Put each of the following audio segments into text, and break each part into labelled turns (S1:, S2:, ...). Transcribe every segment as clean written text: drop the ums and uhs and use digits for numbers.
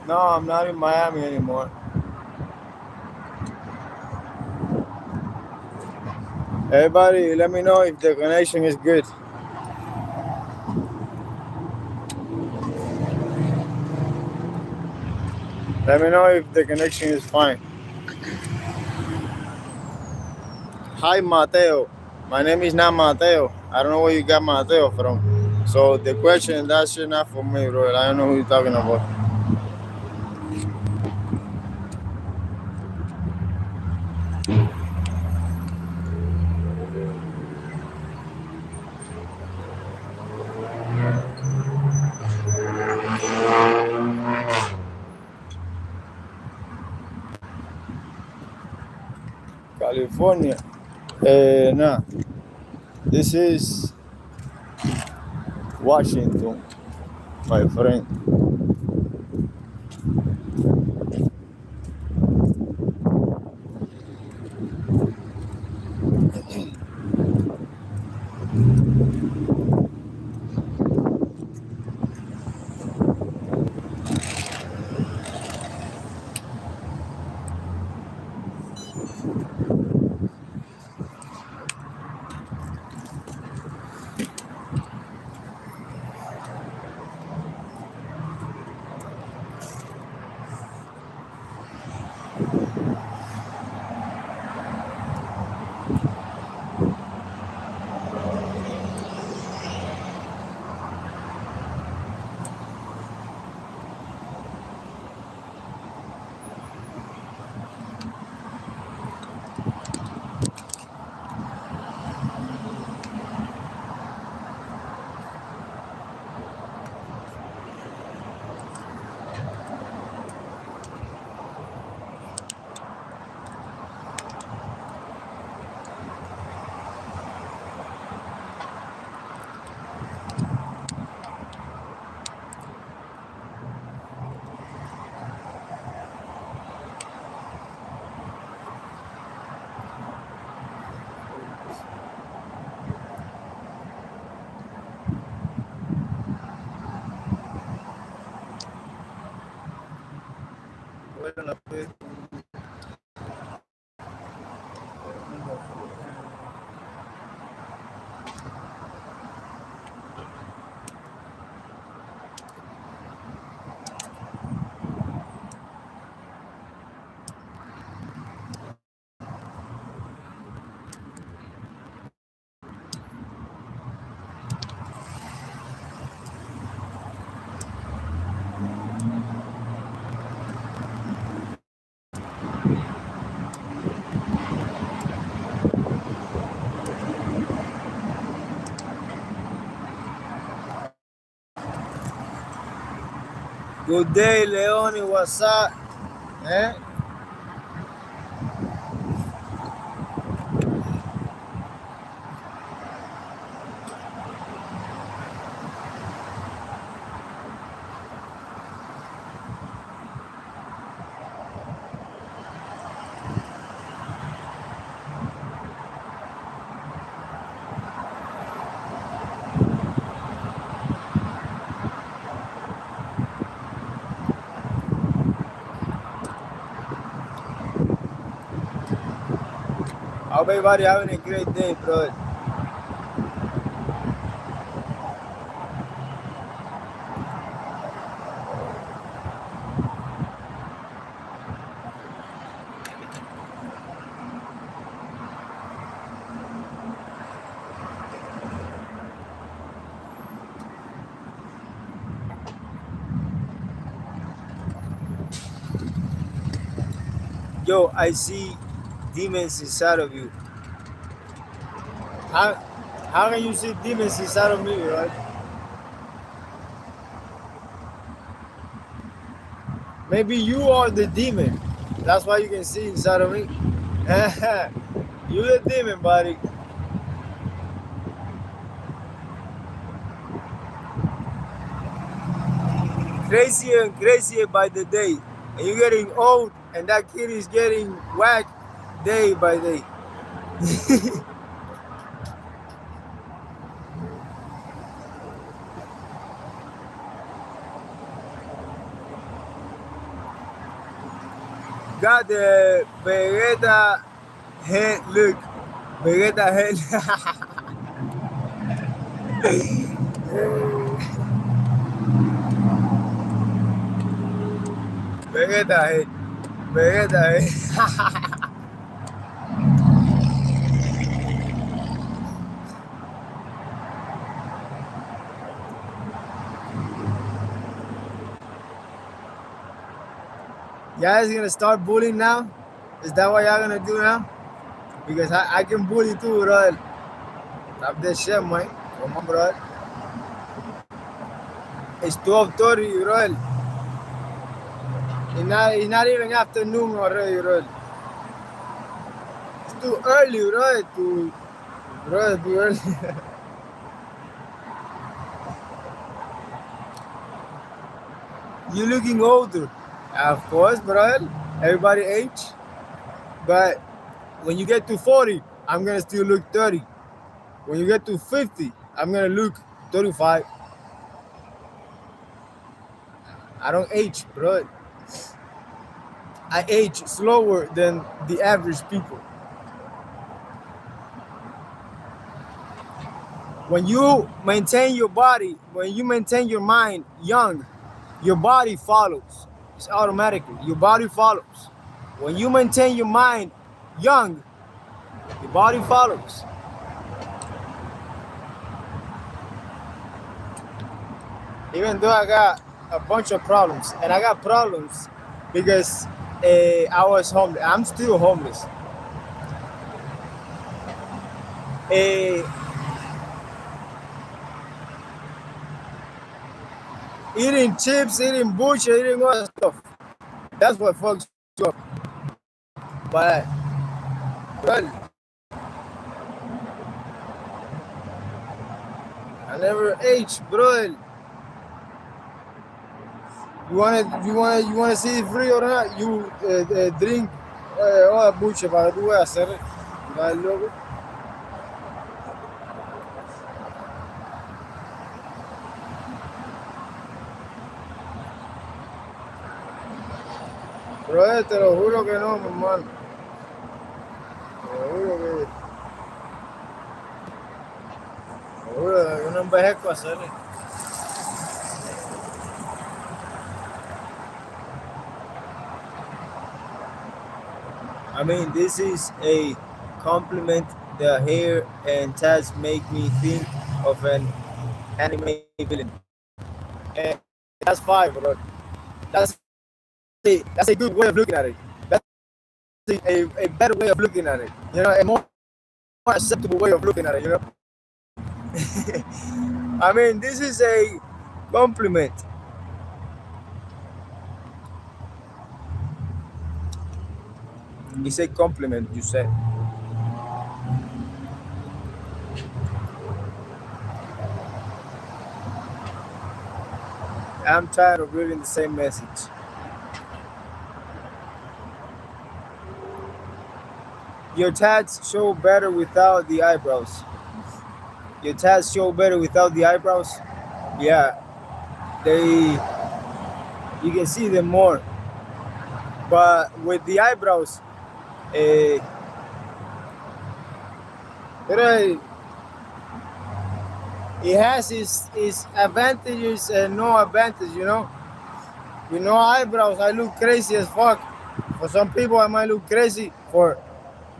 S1: No, I'm not in Miami anymore. Everybody, let me know if the connection is good. Let me know if the connection is fine. Hi, Mateo. My name is not Mateo. I don't know where you got Mateo from. So the question, that shit not for me, bro. I don't know who you're talking about. California. Nah. This is Washington, my friend. Good day, Leone. What's up? Eh? Hope everybody having a great day, bro. Yo, I see demons inside of you. How, how can you see demons inside of me, right? Maybe you are the demon. That's why you can see inside of me. You the demon, buddy. Crazier and crazier by the day. And you're getting old, and that kid is getting whacked day by day. got the Vegeta head look. Vegeta head. Vegeta head. Vegeta head. Y'all guys gonna start bullying now? Is that what y'all gonna do now? Because I can bully too, bro. Stop this shit, man. Come on, bro. It's 12:30, bro. It's not even afternoon already, bro. It's too early, bro. Too early. You looking older. Of course, bro. Everybody age. But when you get to 40, I'm gonna still look 30. When you get to 50, I'm gonna look 35. I don't age, bro. I age slower than the average people. When you maintain your body, when you maintain your mind young, your body follows. It's automatically. Your body follows. When you maintain your mind young, your body follows. Even though I got a bunch of problems, and I got problems because I was homeless. I'm still homeless. Eating chips, eating bullshit, eating all that stuff. That's what fucks you up. But, well, I never age, bro. You wanna see it free or not? You drink all that bullshit para que tú veas hacer. ¿Estás loco? Bro, te lo juro que no, mi hermano. Te lo juro que. Te lo juro que no envejezco a hacerlo. I mean, this is a compliment. The hair and tats make me think of an anime villain. And that's fine, bro. That's a good way of looking at it. That's a better way of looking at it. You know, a more acceptable way of looking at it, you know? I mean, this is a compliment. It's a compliment, you said. I'm tired of reading the same message. Your tats show better without the eyebrows. Your tats show better without the eyebrows. Yeah, you can see them more. But with the eyebrows, it has its advantages and no advantage, you know. With no eyebrows, I look crazy as fuck. For some people, I might look crazy. For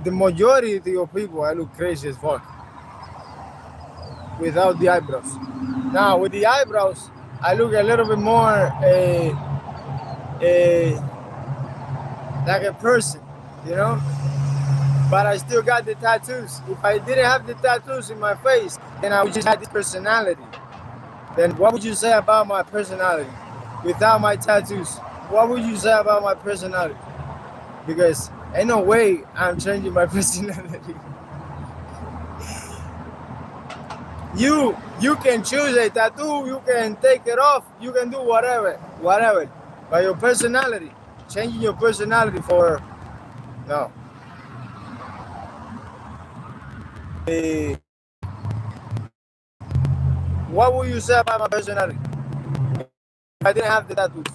S1: the majority of people, I look crazy as fuck without the eyebrows. Now, with the eyebrows, I look a little bit more like a person, you know? But I still got the tattoos. If I didn't have the tattoos in my face, then I would just have this personality. Then what would you say about my personality? Without my tattoos, what would you say about my personality? Because ain't no way I'm changing my personality. You can choose a tattoo, you can take it off, you can do whatever. But your personality, changing your personality for no. What would you say about my personality if I didn't have the tattoos?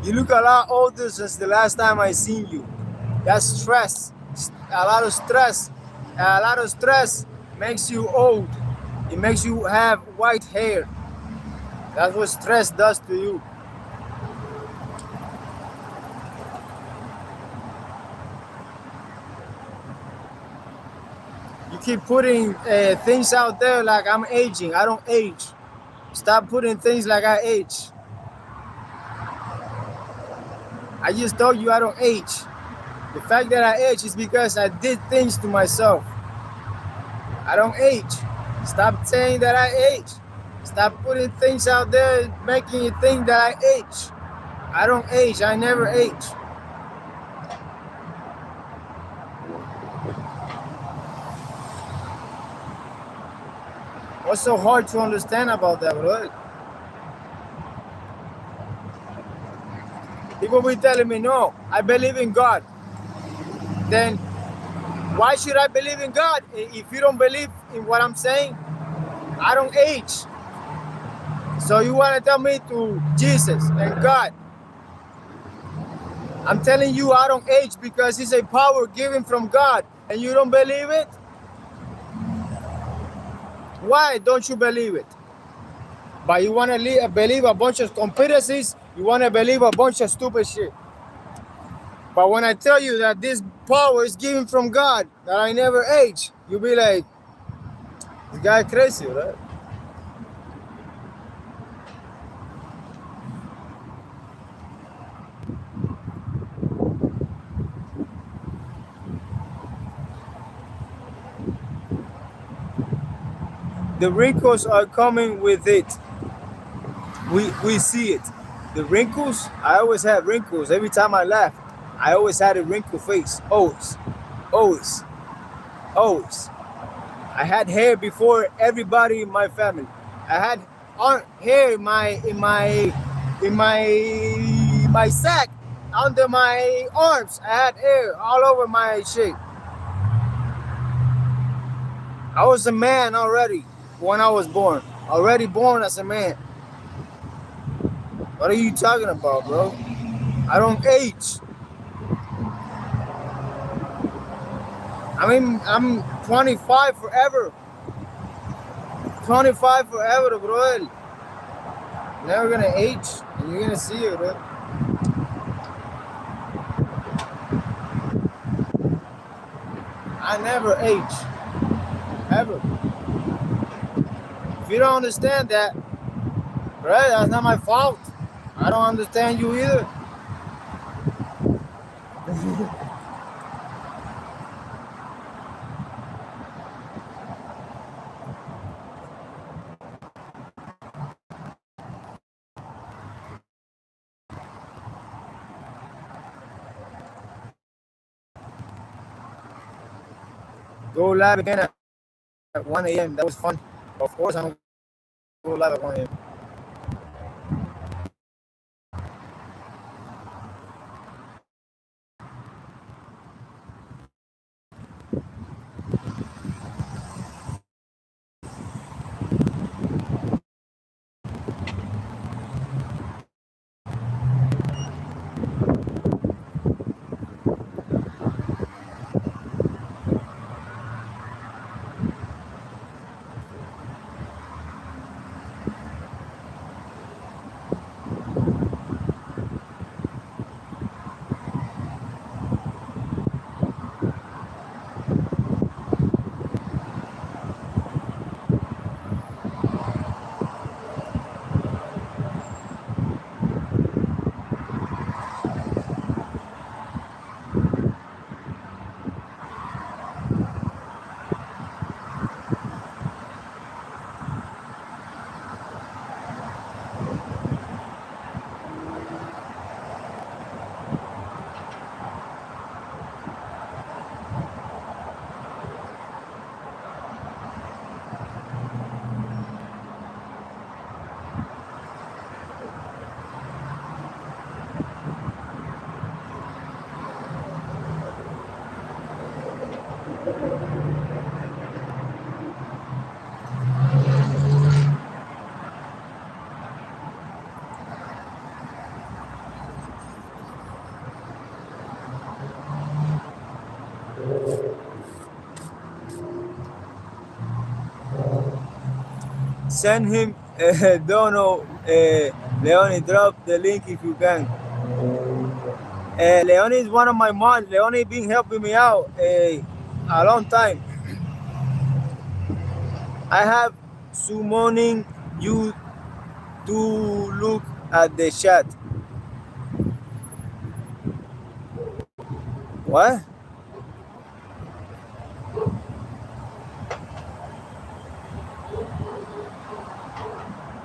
S1: You look a lot older since the last time I seen you. That's stress. A lot of stress. A lot of stress makes you old. It makes you have white hair. That's what stress does to you. You keep putting things out there like I'm aging. I don't age. Stop putting things like I age. I just told you I don't age. The fact that I age is because I did things to myself. I don't age. Stop saying that I age. Stop putting things out there making you think that I age. I don't age. I never age. What's so hard to understand about that, bro? People be telling me, no, I believe in God. Then why should I believe in God if you don't believe in what I'm saying? I don't age. So you want to tell me to Jesus and God? I'm telling you I don't age because it's a power given from God and you don't believe it? Why don't you believe it? But you want to believe a bunch of conspiracies, you want to believe a bunch of stupid shit. But when I tell you that this power is given from God, that I never age, you'll be like, this guy crazy, right? The wrinkles are coming with it. We see it. The wrinkles, I always have wrinkles. Every time I laugh, I always had a wrinkled face. Always. Always. Always. I had hair before everybody in my family. I had hair in my sack, under my arms. I had hair all over my shit. I was a man already when I was born. Already born as a man. What are you talking about, bro? I don't age. I mean, I'm 25 forever. 25 forever, bro. Never gonna age. And you're gonna see it, bro. I never age. Ever. If you don't understand that, right, that's not my fault. I don't understand you either. Go live again at 1 a.m. That was fun. Of course, I'm gonna go live at 1 a.m. send him. Don't know. Leonie, drop the link if you can. Leonie is one of my mods. Leonie been helping me out a long time. I have summoning you to look at the chat. What?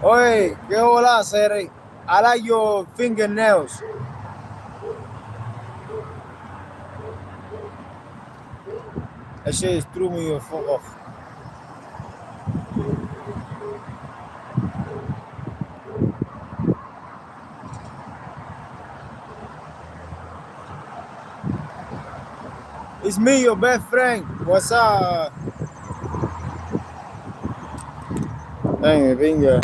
S1: Oye, ¿qué hola, Sere? I like your fingernails. That shit is threw me your fuck off. It's me, your best friend. What's up? Dang, pinga.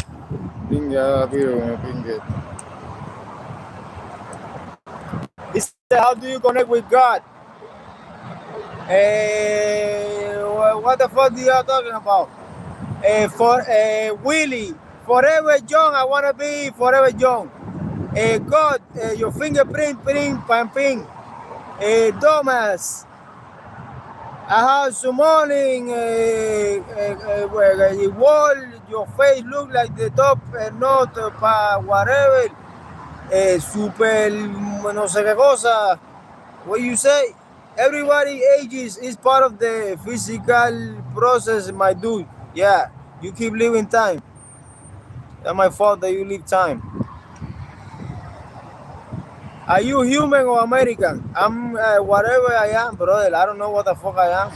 S1: Pinga, pero pinga. It's how do you connect with God? What the fuck are you talking about? For Willie, forever young. I wanna be forever young. God, your fingerprint, ping, pam, ping. Thomas, I have some morning. Where the wall, your face look like the top note, whatever. Super, no sé qué cosa. What you say? Everybody ages is part of the physical process, my dude. Yeah, you keep living time. That's my fault that you live time. Are you human or American? I'm whatever I am, brother. I don't know what the fuck I am.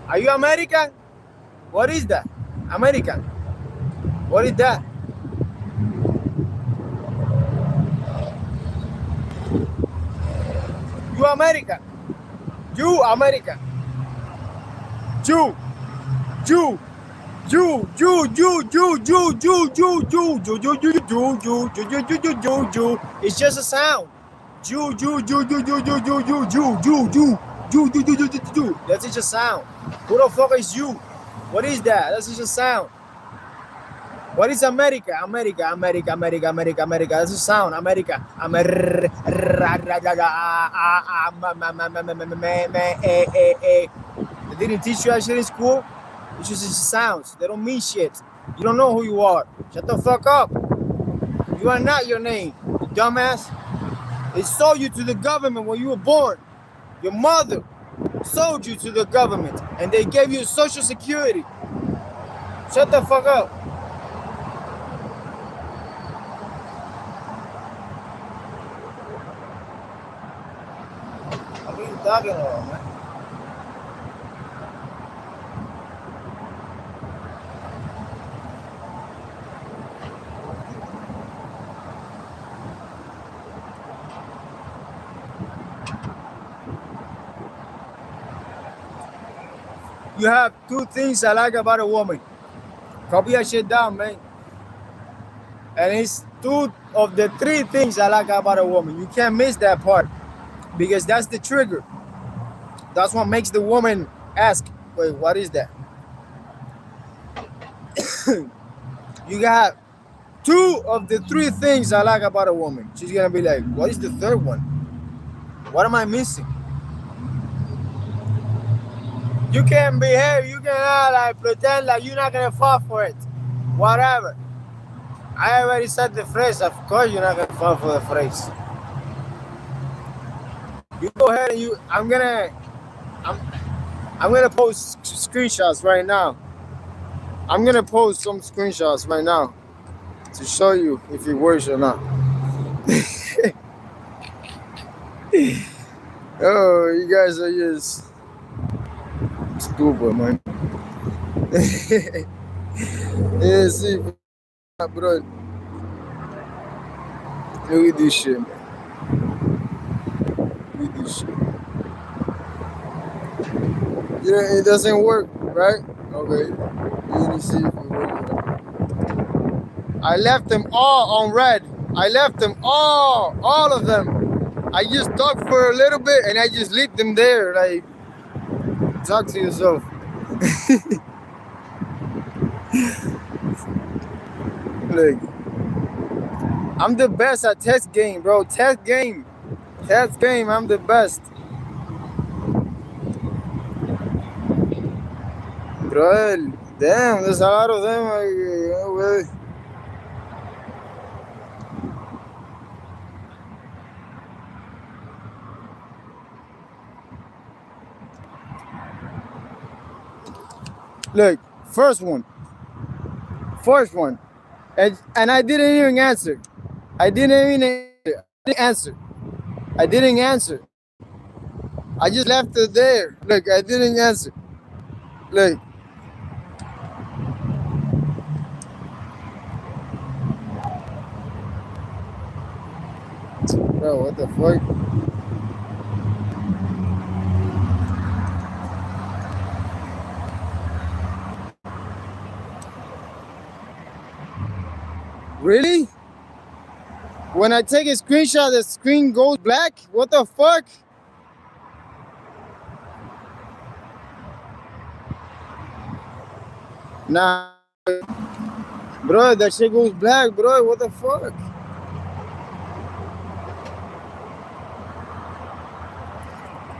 S1: Are you American? What is that? American. What is that? You American. You American. You. You. You. It's just a sound. That's just a sound. Who the fuck is you? What is that? That's just a sound. What is America? America. That's a sound. America. They didn't teach you that shit in school. It's just sounds. They don't mean shit. You don't know who you are. Shut the fuck up. You are not your name, you dumbass. They sold you to the government when you were born. Your mother sold you to the government and they gave you Social Security. Shut the fuck up. What are you talking about, man? You have two things I like about a woman. Copy that shit down, man. And it's two of the three things I like about a woman. You can't miss that part because that's the trigger. That's what makes the woman ask, wait, what is that? You got two of the three things I like about a woman. She's gonna be like, what is the third one? What am I missing? You can behave, you cannot like pretend like you're not gonna fall for it. Whatever. I already said the phrase, of course you're not gonna fall for the phrase. You go ahead and I'm gonna post screenshots right now. I'm gonna post some screenshots right now to show you if it works or not. Oh, you guys are just stupid, man. Yeah, see, bro. Look at this shit, man. Look at this shit. Yeah, it doesn't work, right? Okay. Let me see if it works. I left them all on red. I left them all of them. I just talked for a little bit and I just leave them there. Like, talk to yourself.
S2: Look, I'm the best at test game, bro. Test game. Test game, I'm the best. Bro, damn, there's a lot of them. Look, first one. First one. And I didn't even answer. I didn't even answer. I didn't answer. I just left it there. Look, I didn't answer. Look, bro, what the fuck? Really? When I take a screenshot, the screen goes black? What the fuck? Nah, bro, that shit goes black, bro. What the fuck?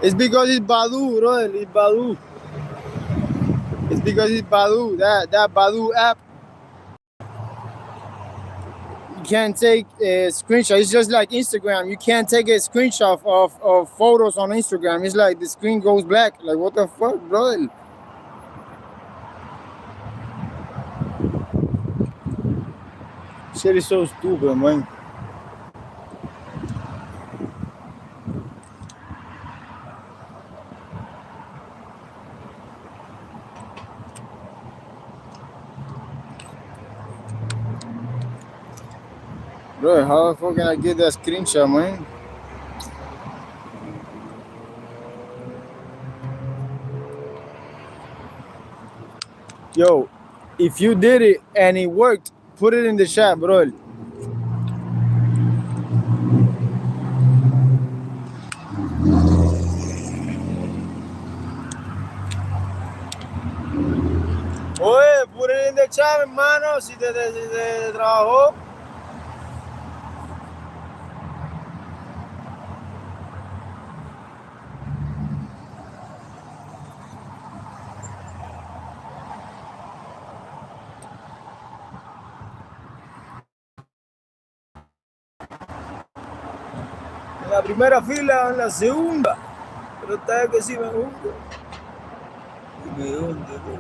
S2: It's because it's Baloo, bro. It's Baloo. It's because it's Baloo. That Baloo app. You can't take a screenshot. It's just like Instagram. You can't take a screenshot of photos on Instagram. It's like the screen goes black. Like, what the fuck, bro? Shit is so stupid, man. Bro, how the fuck can I get that screenshot, man? Yo, if you did it and it worked, put it in the chat, bro. Oye, put it in the chat, hermano, si te trabajó. En la primera fila o en la segunda. Pero está que sí me hunde. Me hunde, bro.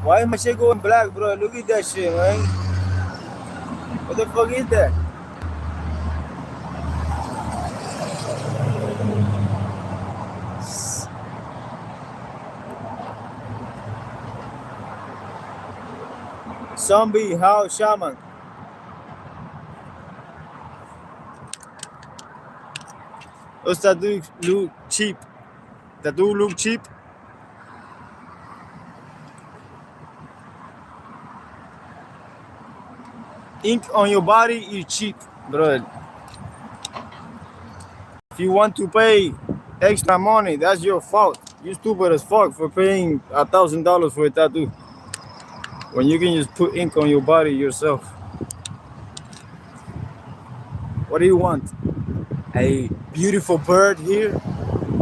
S2: Why my shit going black, bro? Look at that shit, man. What the fuck is that? Zombie house shaman. Those tattoos look cheap. Tattoo look cheap. Ink on your body is cheap, bro. If you want to pay extra money, that's your fault. You stupid as fuck for paying $1,000 for a tattoo when you can just put ink on your body yourself. What do you want? A beautiful bird here?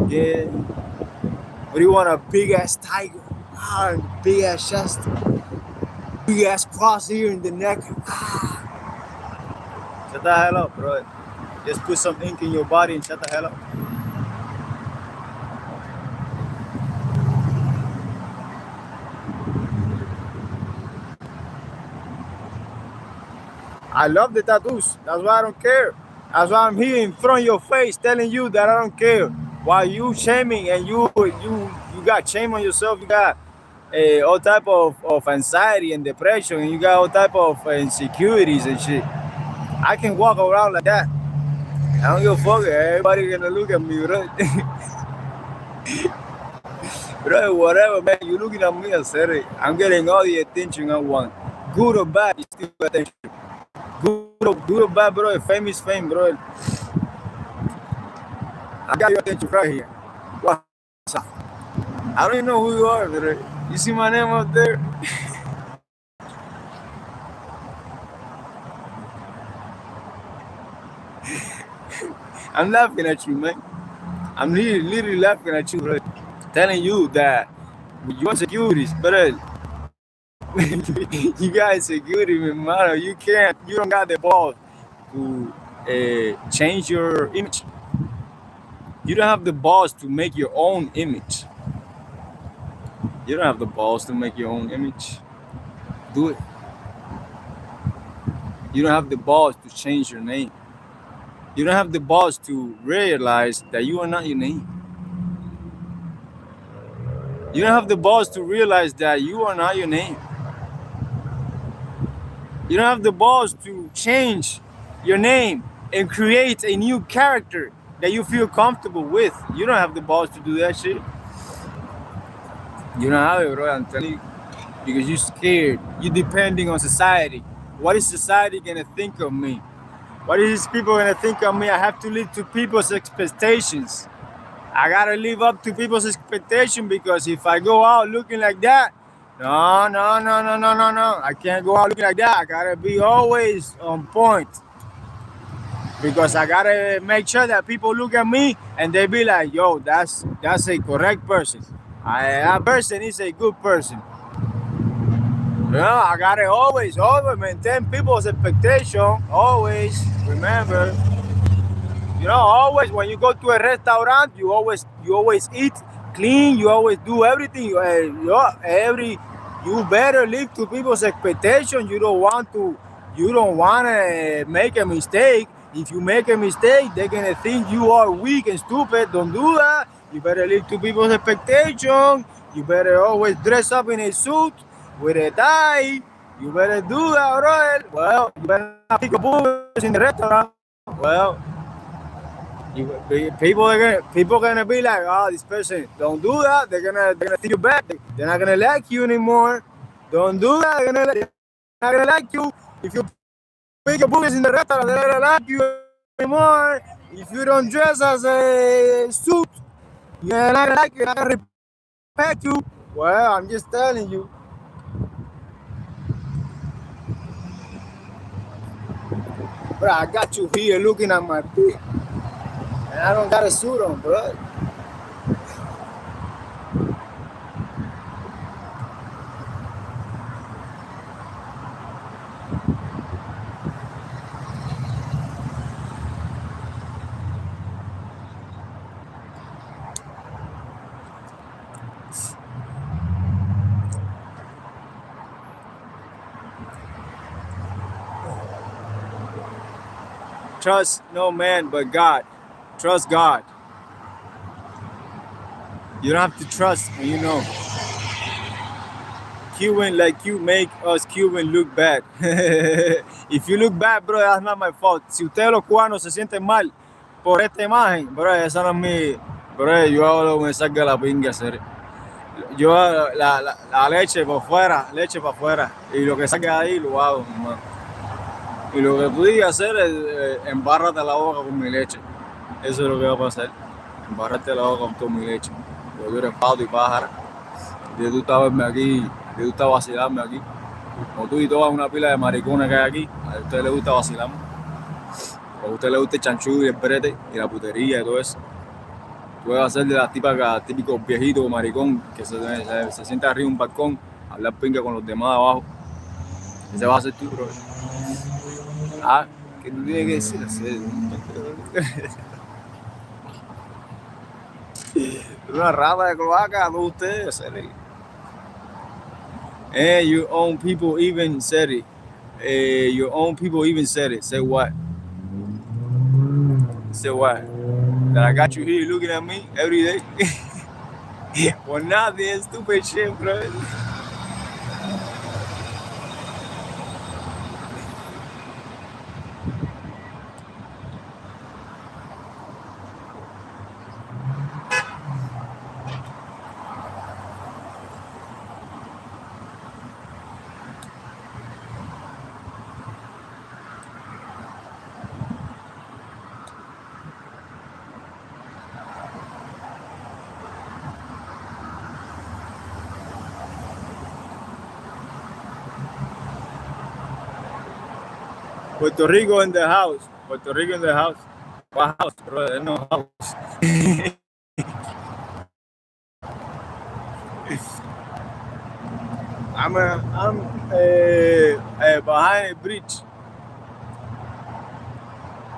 S2: Yeah. What do you want? A big ass tiger? Ah, big ass chest. Big ass cross here in the neck. Ah. Shut the hell up, bro. Just put some ink in your body and shut the hell up. I love the tattoos. That's why I don't care. That's why I'm here in front of your face telling you that I don't care. While you shaming and you got shame on yourself, you got all type of anxiety and depression, and you got all type of insecurities and shit. I can walk around like that. I don't give a fuck. Everybody gonna look at me, bro. Bro, whatever, man. You looking at me, I said it. I'm getting all the attention I want. Good or bad, you still got attention. Good or bad, bro. Fame is fame, bro. I got your attention right here. What's up? I don't even know who you are, but you see my name up there? I'm laughing at you, man. I'm literally laughing at you, bro. Telling you that you want securities, but you got security, man. You don't got the balls to change your image. You don't have the balls to make your own image. You don't have the balls to make your own image. Do it. You don't have the balls to change your name. You don't have the balls to realize that you are not your name. You don't have the balls to realize that you are not your name. You don't have the balls to change your name and create a new character that you feel comfortable with. You don't have the balls to do that shit. You don't have it, bro. I'm telling you. Because you're scared. You're depending on society. What is society gonna think of me? What is people gonna think of me? I have to live to people's expectations. I gotta live up to people's expectation because if I go out looking like that, no. I can't go out looking like that. I gotta be always on point because I gotta make sure that people look at me and they be like, "Yo, that's a correct person. That person is a good person." I gotta always maintain people's expectation. Always remember. Always when you go to a restaurant, you always eat clean. You always do everything. You better live to people's expectation. You don't want to make a mistake. If you make a mistake, they're gonna think you are weak and stupid. Don't do that. You better live to people's expectation. You better always dress up in a suit with a tie. You better do that, right? Well, you better not pick a booze in the restaurant. Well, people are gonna be like, oh, this person, don't do that. They're gonna think you bad. They're not gonna like you anymore. Don't do that. They're not gonna like you. If you pick a booze in the restaurant, they're not gonna like you anymore. If you don't dress as a suit, they're not gonna like you. They're not gonna respect you. Well, I'm just telling you. Bro, I got you here looking at my feet, and I don't got a suit on, bro. Trust no man but God. Trust God. You don't have to trust when you know. Cuban like you make us Cuban look bad. If you look bad, bro, that's not my fault. Si ustedes los cubanos se sienten mal por esta imagen, bro, esa no es mi. Bro, yo hago lo que me salga la pinga, hacer. Yo la leche por fuera, leche para afuera. Y lo que salga ahí lo hago, hermano. Y lo que tú digas hacer es embárrate la boca con mi leche. Eso es lo que va a pasar. Embárrate la boca con mi leche. Porque tú eres pato y pájara. Y tú estás verme aquí, y tú estás vacilarme aquí. Como tú y toda una pila de maricones que hay aquí, a usted le gusta vacilarme. A usted le gusta el chanchullo y el brete y la putería y todo eso. Tú vas a ser de las tipas típicos viejitos maricón que se sienta arriba en un balcón, a hablar pinga con los demás abajo. Ese va a ser tú, bro. Ah, que tú tienes que decir así. Una rata de cloaca, todos ustedes, serio. And your own people even said it. Your own people even said it. Say what? Say what? That I got you here looking at me every day? Well, nothing, stupid shit, bro. Puerto Rico in the house. Puerto Rico in the house. What house, bro? There's no house. I'm behind a bridge.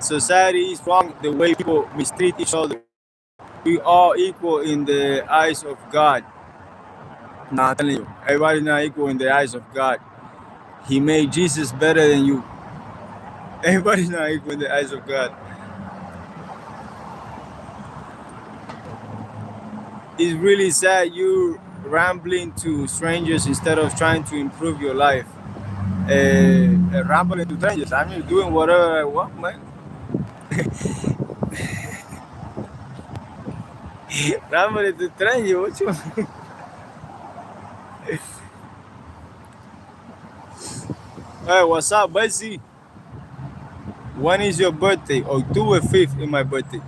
S2: Society is wrong the way people mistreat each other. We all equal in the eyes of God. Nah, I'm telling you, everybody's not equal in the eyes of God. He made Jesus better than you. Everybody's not equal in the eyes of God. It's really sad you rambling to strangers instead of trying to improve your life. Rambling to strangers. I'm just doing whatever I want, man. Rambling to strangers. What you? Hey, what's up, Bessie? When is your birthday? October 5th is my birthday.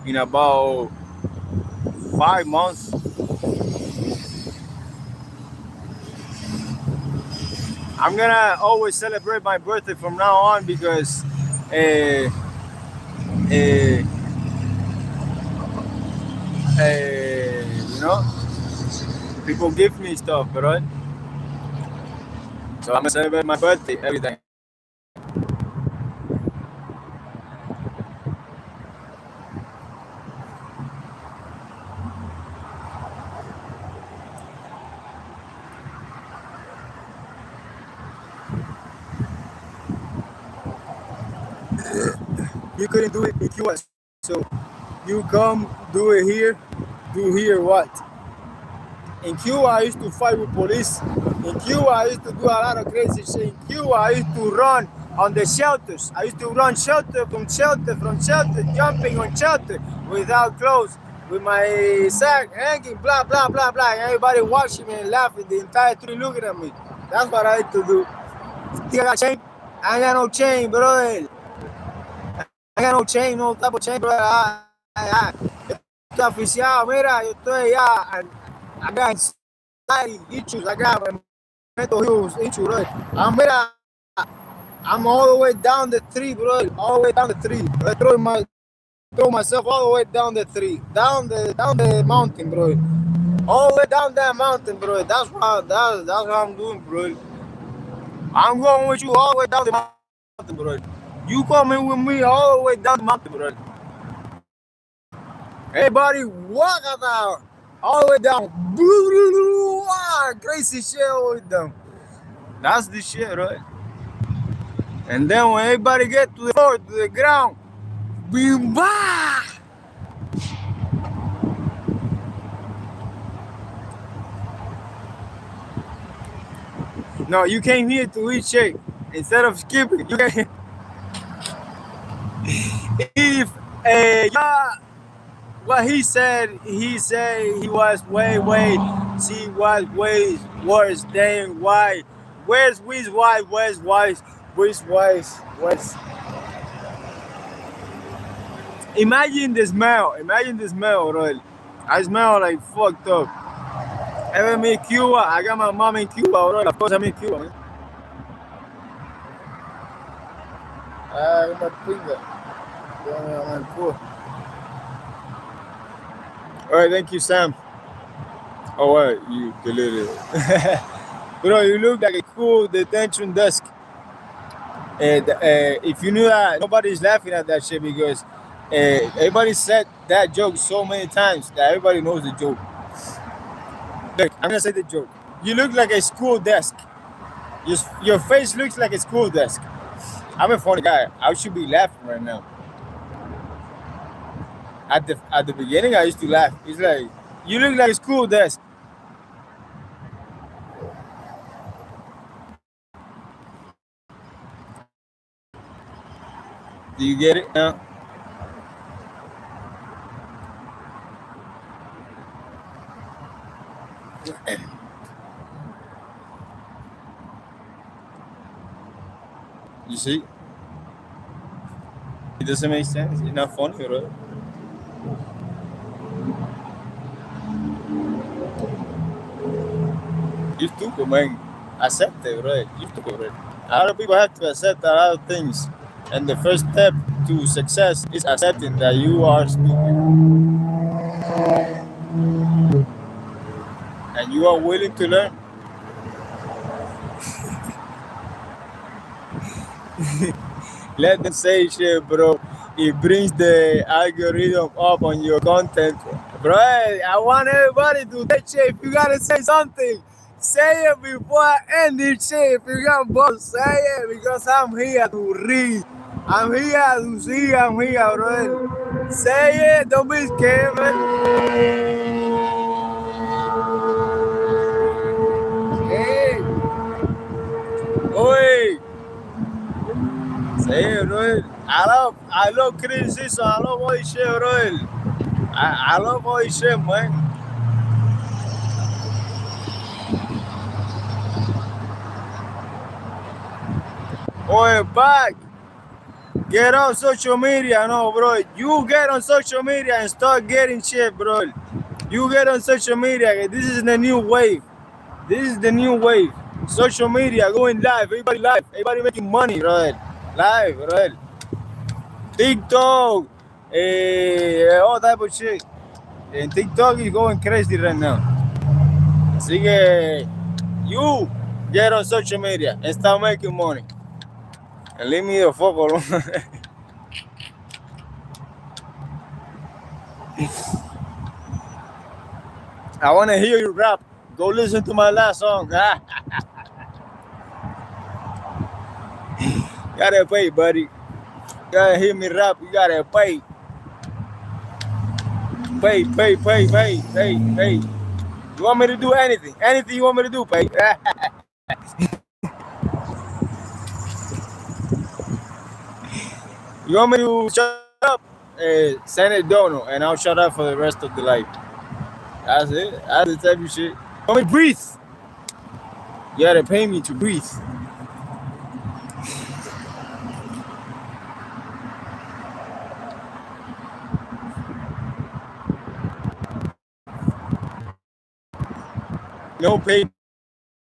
S2: In about 5 months. I'm gonna always celebrate my birthday from now on because uh, uh, you know, people give me stuff, bro. So I'm gonna celebrate my birthday every day. You couldn't do it in Cuba, so you come do it here. Do here what? In Cuba, I used to fight with police. In Cuba, I used to do a lot of crazy shit. In Cuba, I used to run on the shelters. I used to run shelter from shelter from shelter, jumping on shelter without clothes, with my sack hanging, blah, blah, blah, blah. And everybody watching me and laughing, the entire street looking at me. That's what I used to do. Think I got chain? I ain't got no chain, brother. I got no chain, no type of chain, brother. Yo estoy oficial, mira, yo estoy ya. I got anxiety issues. I got mental health issues, bro. I'm all the way down the tree, bro. All the way down the tree. I throw myself all the way down the tree, down the mountain, bro. All the way down that mountain, bro. That's what I'm doing, bro. I'm going with you all the way down the mountain, bro. You coming with me all the way down the mountain, bro. Everybody walk out all the way down. Crazy shit all the way down. That's the shit, right? And then when everybody get to the floor, to the ground, boom, bah! No, you came here to eat shake instead of skipping. You came. If yeah, what he said he was way, she was way worse than why. Where's why, where's wise. Imagine the smell, bro. I smell like fucked up. I'm in Cuba. I got my mom in Cuba, bro. Of course, I'm in Cuba, man. Uma pinga. Cool. All right, thank you, Sam. Oh, what? You deleted it. Bro, you look like a cool detention desk. And if you knew that, nobody's laughing at that shit because everybody said that joke so many times that everybody knows the joke. Look, I'm gonna say the joke. You look like a school desk. Your face looks like a school desk. I'm a funny guy. I should be laughing right now. At the beginning, I used to laugh. It's like you look like a school desk. Do you get it now? You see? It doesn't make sense. It's not funny, right? You stupid, man. Accept it, right? You stupid, right? A lot of people have to accept a lot of things. And the first step to success is accepting that you are stupid and you are willing to learn. Let them say shit, bro. It brings the algorithm up on your content. Bro, I want everybody to say shit. If you gotta say something, say it before I end this shit. If you got both, say it because I'm here to read. I'm here to see. I'm here, bro. Say it. Don't be scared, man. Hey, oi. Say it, bro. I love criticism. I love all this shit, bro. I love all this shit, man. Oi, back. Get on social media, no, bro. You get on social media and start getting shit, bro. You get on social media. This is the new wave. This is the new wave. Social media going live. Everybody live. Everybody making money, right? Live, right? TikTok, all type of shit. And TikTok is going crazy right now. Así que you get on social media and start making money. And leave me the fuck alone. I want to hear you rap. Go listen to my last song. Gotta pay, buddy. Gotta hear me rap. You gotta pay. Pay. You want me to do anything? Anything you want me to do, pay. You want me to shut up? Send it dono, and I'll shut up for the rest of the life. That's it. That's the type of shit. You want me to breathe? You gotta pay me to breathe. No pay,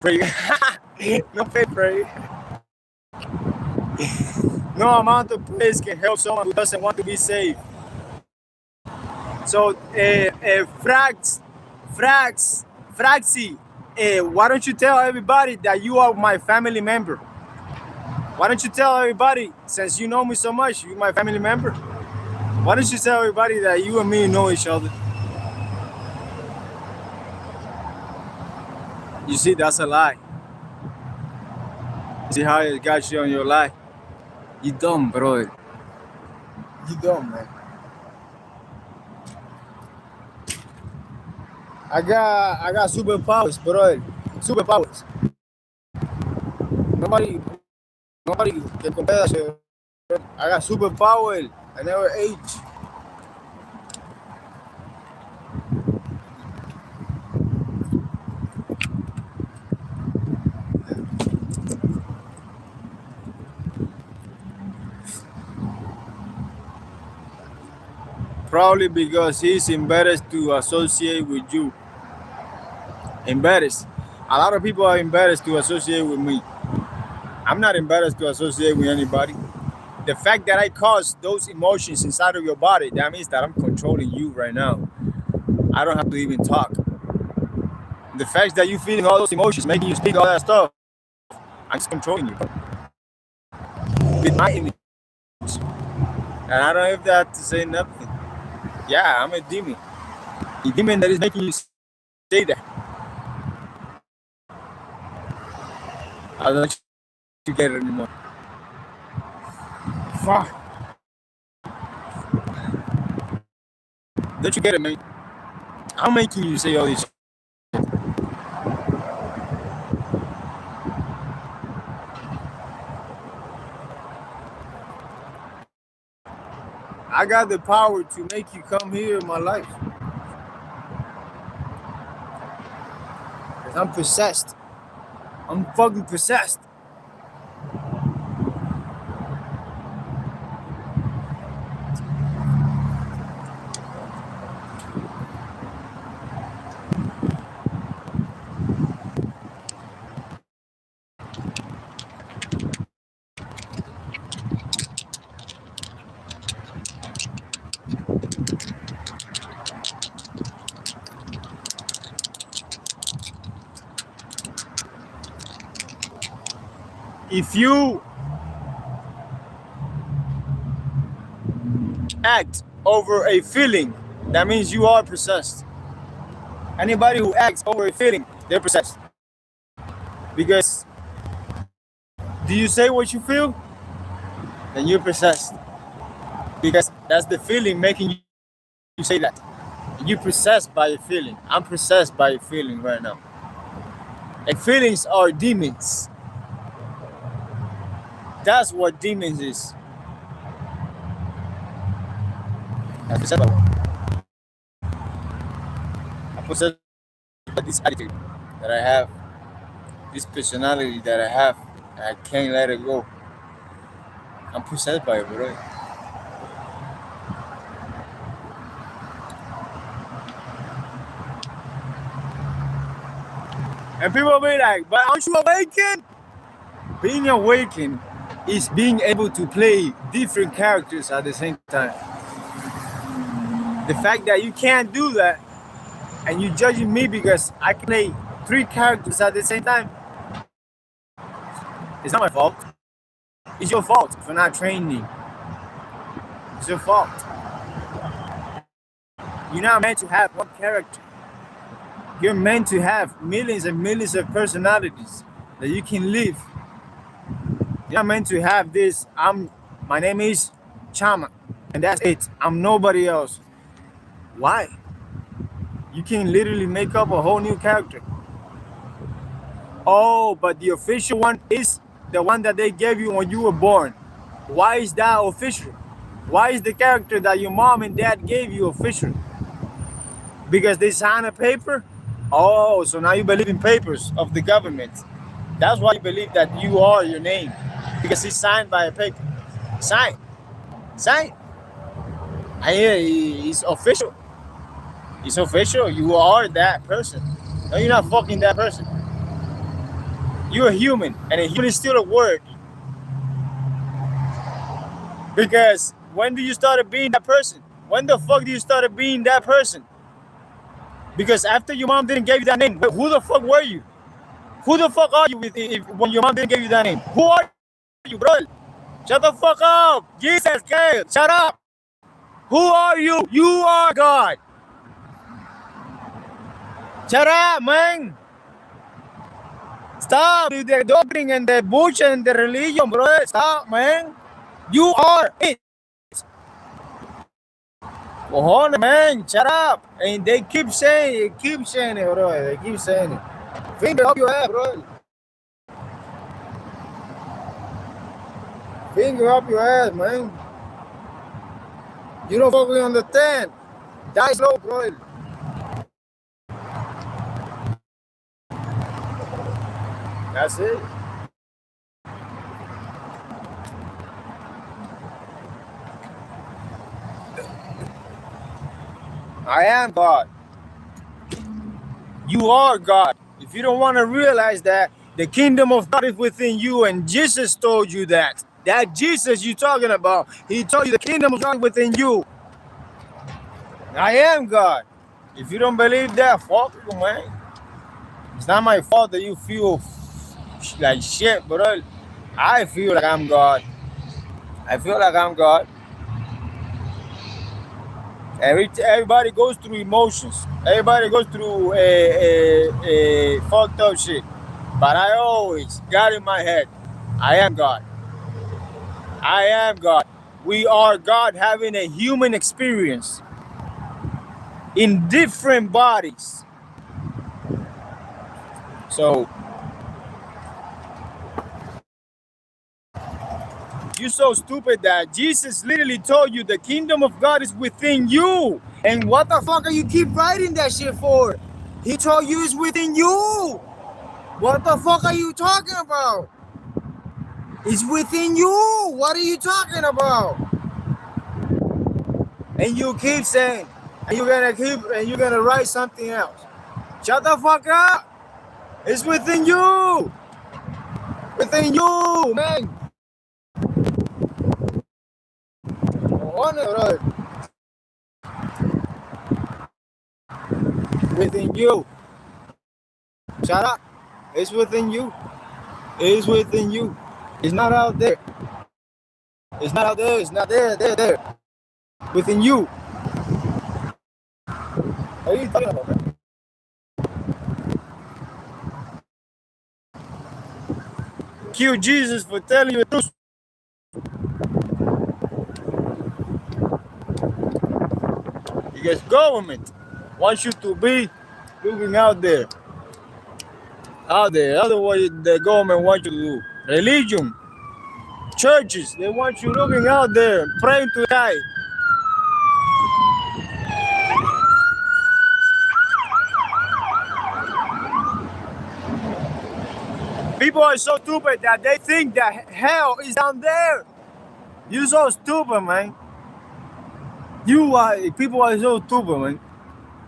S2: pray. No pay, pray. No amount of praise can help someone who doesn't want to be saved. So, Fraxi, why don't you tell everybody that you are my family member? Why don't you tell everybody, since you know me so much, you're my family member? Why don't you tell everybody that you and me know each other? You see, that's a lie. You see how it got you on your lie? You dumb, bro. You dumb, man. I got superpowers, bro. Superpowers. Nobody nobody can compare that shit. I got superpower. I never age. Probably because he's embarrassed to associate with you. Embarrassed. A lot of people are embarrassed to associate with me. I'm not embarrassed to associate with anybody. The fact that I cause those emotions inside of your body, that means that I'm controlling you right now. I don't have to even talk. The fact that you feeling all those emotions, making you speak all that stuff, I'm just controlling you with my image. And I don't have that to say nothing. Yeah, I'm a demon. A demon that is making you say that. I don't let you get it anymore. Fuck. Don't you get it, man? I'm making you say all this shit. I got the power to make you come here in my life. Cause I'm possessed. I'm fucking possessed. if you act over a feeling, that means you are possessed. Anybody who acts over a feeling, they're possessed. Because do you say what you feel? Then you're possessed. Because that's the feeling making you say that. You're possessed by a feeling. I'm possessed by a feeling right now. And feelings are demons. That's what demons is. I'm possessed by what? I'm possessed by this attitude that I have, this personality that I have. I can't let it go. I'm possessed by it, bro. And people be like, but aren't you awakened? Being awakened is being able to play different characters at the same time. The fact that you can't do that and you judging me because I can play three characters at the same time, it's not my fault. It's your fault for not training. It's your fault. You're not meant to have one character. You're meant to have millions and millions of personalities that you can live. You're not meant to have this. My name is Chama, and that's it. I'm nobody else. Why? You can literally make up a whole new character. Oh, but the official one is the one that they gave you when you were born. Why is that official? Why is the character that your mom and dad gave you official? Because they signed a paper? Oh, so now you believe in papers of the government. That's why you believe that you are your name. Because it's signed by a paper. Sign. Sign. And yeah, it's official. It's official. You are that person. No, you're not fucking that person. You're a human. And a human is still a word. Because when do you start being that person? When the fuck do you start being that person? Because after your mom didn't give you that name, who the fuck were you? Who the fuck are you when your mom didn't give you that name? Who are you, bro? Shut the fuck up. Jesus, Christ, shut up. Who are you? You are God. Shut up, man. Stop with the doctrine and the bullshit and the religion, bro. Stop, man. You are it. Cojones, man. Shut up. And they keep saying it, bro. They keep saying it. Finger up your ass, bro. Finger up your ass, man. You don't fucking understand. Die slow, bro. That's it. I am God. You are God. If you don't want to realize that, the kingdom of God is within you, and Jesus told you that. That Jesus you're talking about, he told you the kingdom of God is within you. I am God. If you don't believe that, fuck you, man. It's not my fault that you feel like shit, bro. I feel like I'm God. I feel like I'm God. Everybody goes through emotions. Everybody goes through a fucked up shit. But I always got in my head, I am God. I am God. We are God having a human experience in different bodies. So you're so stupid that Jesus literally told you the kingdom of God is within you. And what the fuck are you keep writing that shit for? He told you it's within you. What the fuck are you talking about? It's within you. What are you talking about? And you keep saying, and you're gonna write something else. Shut the fuck up. It's within you. Within you, man. Within you. Shut up. It's within you. It's within you. It's not out there. It's not out there. It's not there. Within you. What are you talking about, man? Cue Jesus for telling you the truth. Because government wants you to be looking out there. Otherwise, the government wants you to do. Religion, churches, they want you looking out there, praying to die. People are so stupid that they think that hell is down there. You're so stupid, man. People are so stupid, man.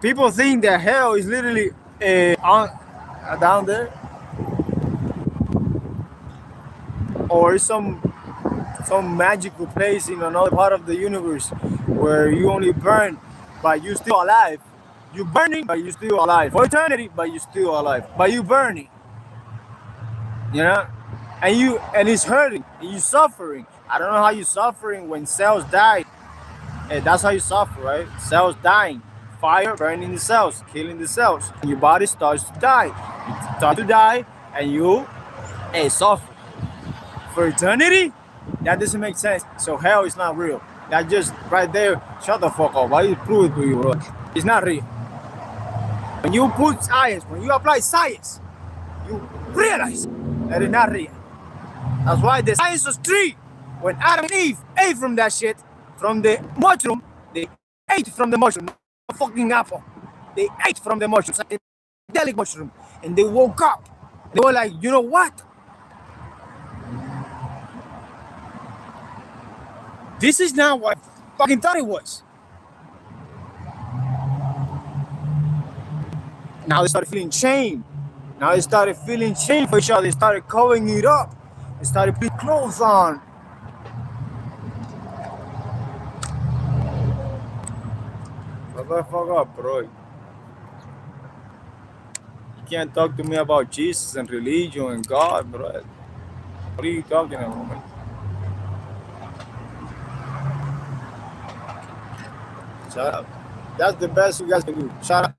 S2: People think that hell is literally down there, or some magical place in another part of the universe where you only burn, but you still alive. You burning, but you still alive. For eternity, but you still alive. But you burning. You know, and it's hurting, and you suffering. I don't know how you suffering when cells die. And that's how you suffer, right? Cells dying, fire burning the cells, killing the cells. And your body starts to die. You start to die, and you suffer for eternity. That doesn't make sense. So hell is not real. That just right there. Shut the fuck up. Why you prove it to you, bro? It's not real. When you put science, when you apply science, you realize that it's not real. That's why the science was tree. When Adam and Eve ate from that shit, from the mushroom, they ate from the mushroom, not a fucking apple. They ate from the mushroom, psychedelic mushroom, and they woke up. They were like, you know what? This is not what I fucking thought it was. Now they started feeling shame. Now they started feeling shame for each other. They started covering it up. They started putting clothes on. Shut the fuck up, bro. You can't talk to me about Jesus and religion and God, bro. What are you talking about, man? Shut up. That's the best you guys can do. Shut up.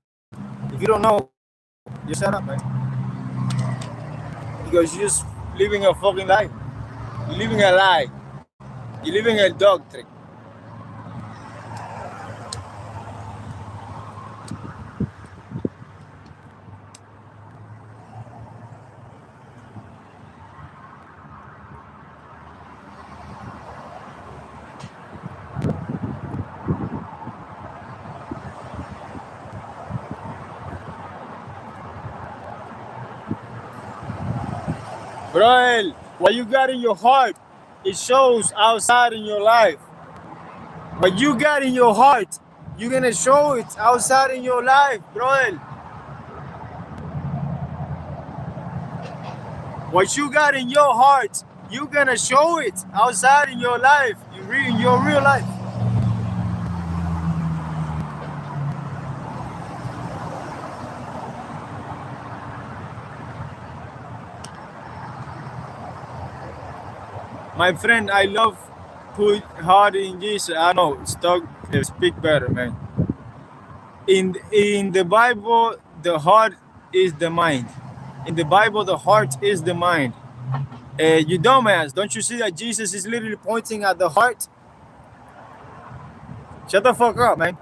S2: If you don't know, just shut up, man. Because you're just living a fucking lie. You're living a lie. You're living a doctrine. Bro, what you got in your heart, it shows outside in your life. What you got in your heart, you're gonna show it outside in your life, bro. What you got in your heart, you're gonna show it outside in your life, in your real life. My friend, I love put heart in Jesus. I know, speak better, man. In the Bible, the heart is the mind. In the Bible, the heart is the mind. You dumbass, don't you see that Jesus is literally pointing at the heart? Shut the fuck up, man.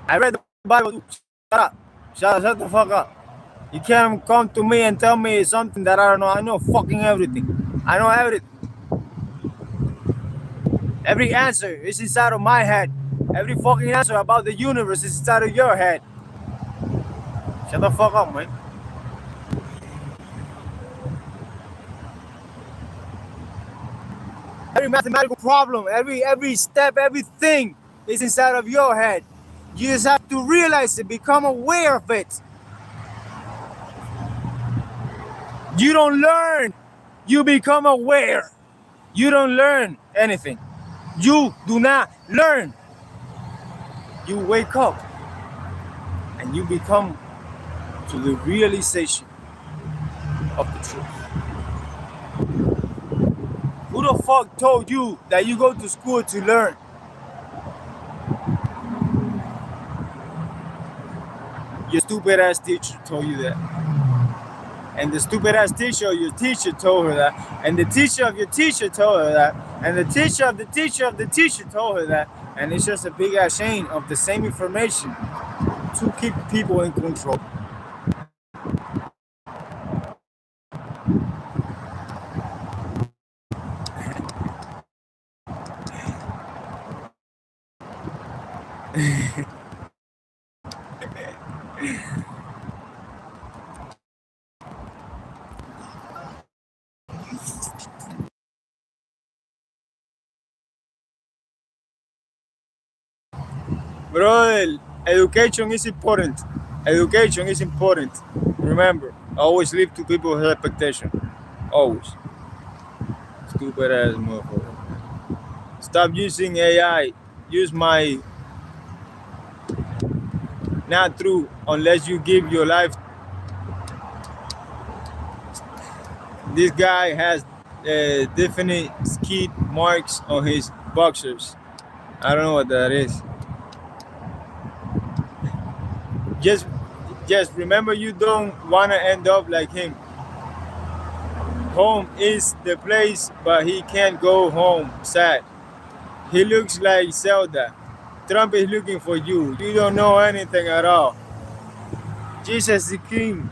S2: I read the Bible. Shut up. Shut the fuck up. You can't come to me and tell me something that I don't know. I know fucking everything. I know everything. Every answer is inside of my head. Every fucking answer about the universe is inside of your head. Shut the fuck up, man. Every mathematical problem, every step, everything is inside of your head. You just have to realize it, become aware of it. You don't learn, you become aware. You don't learn anything. You do not learn. You wake up and you become to the realization of the truth. Who the fuck told you that you go to school to learn? Your stupid ass teacher told you that. And the stupid ass teacher of your teacher told her that. And the teacher of your teacher told her that. And the teacher of the teacher of the teacher told her that. And it's just a big ass chain of the same information to keep people in control. Bro, education is important. Education is important. Remember, always live to people's expectation. Always. Stupid ass motherfucker. Stop using AI. Use my not true unless you give your life. This guy has definite skid marks on his boxers. I don't know what that is. Just, just remember, you don't wanna end up like him. Home is the place, but he can't go home. Sad. He looks like Zelda. Trump is looking for you. You don't know anything at all. Jesus the King.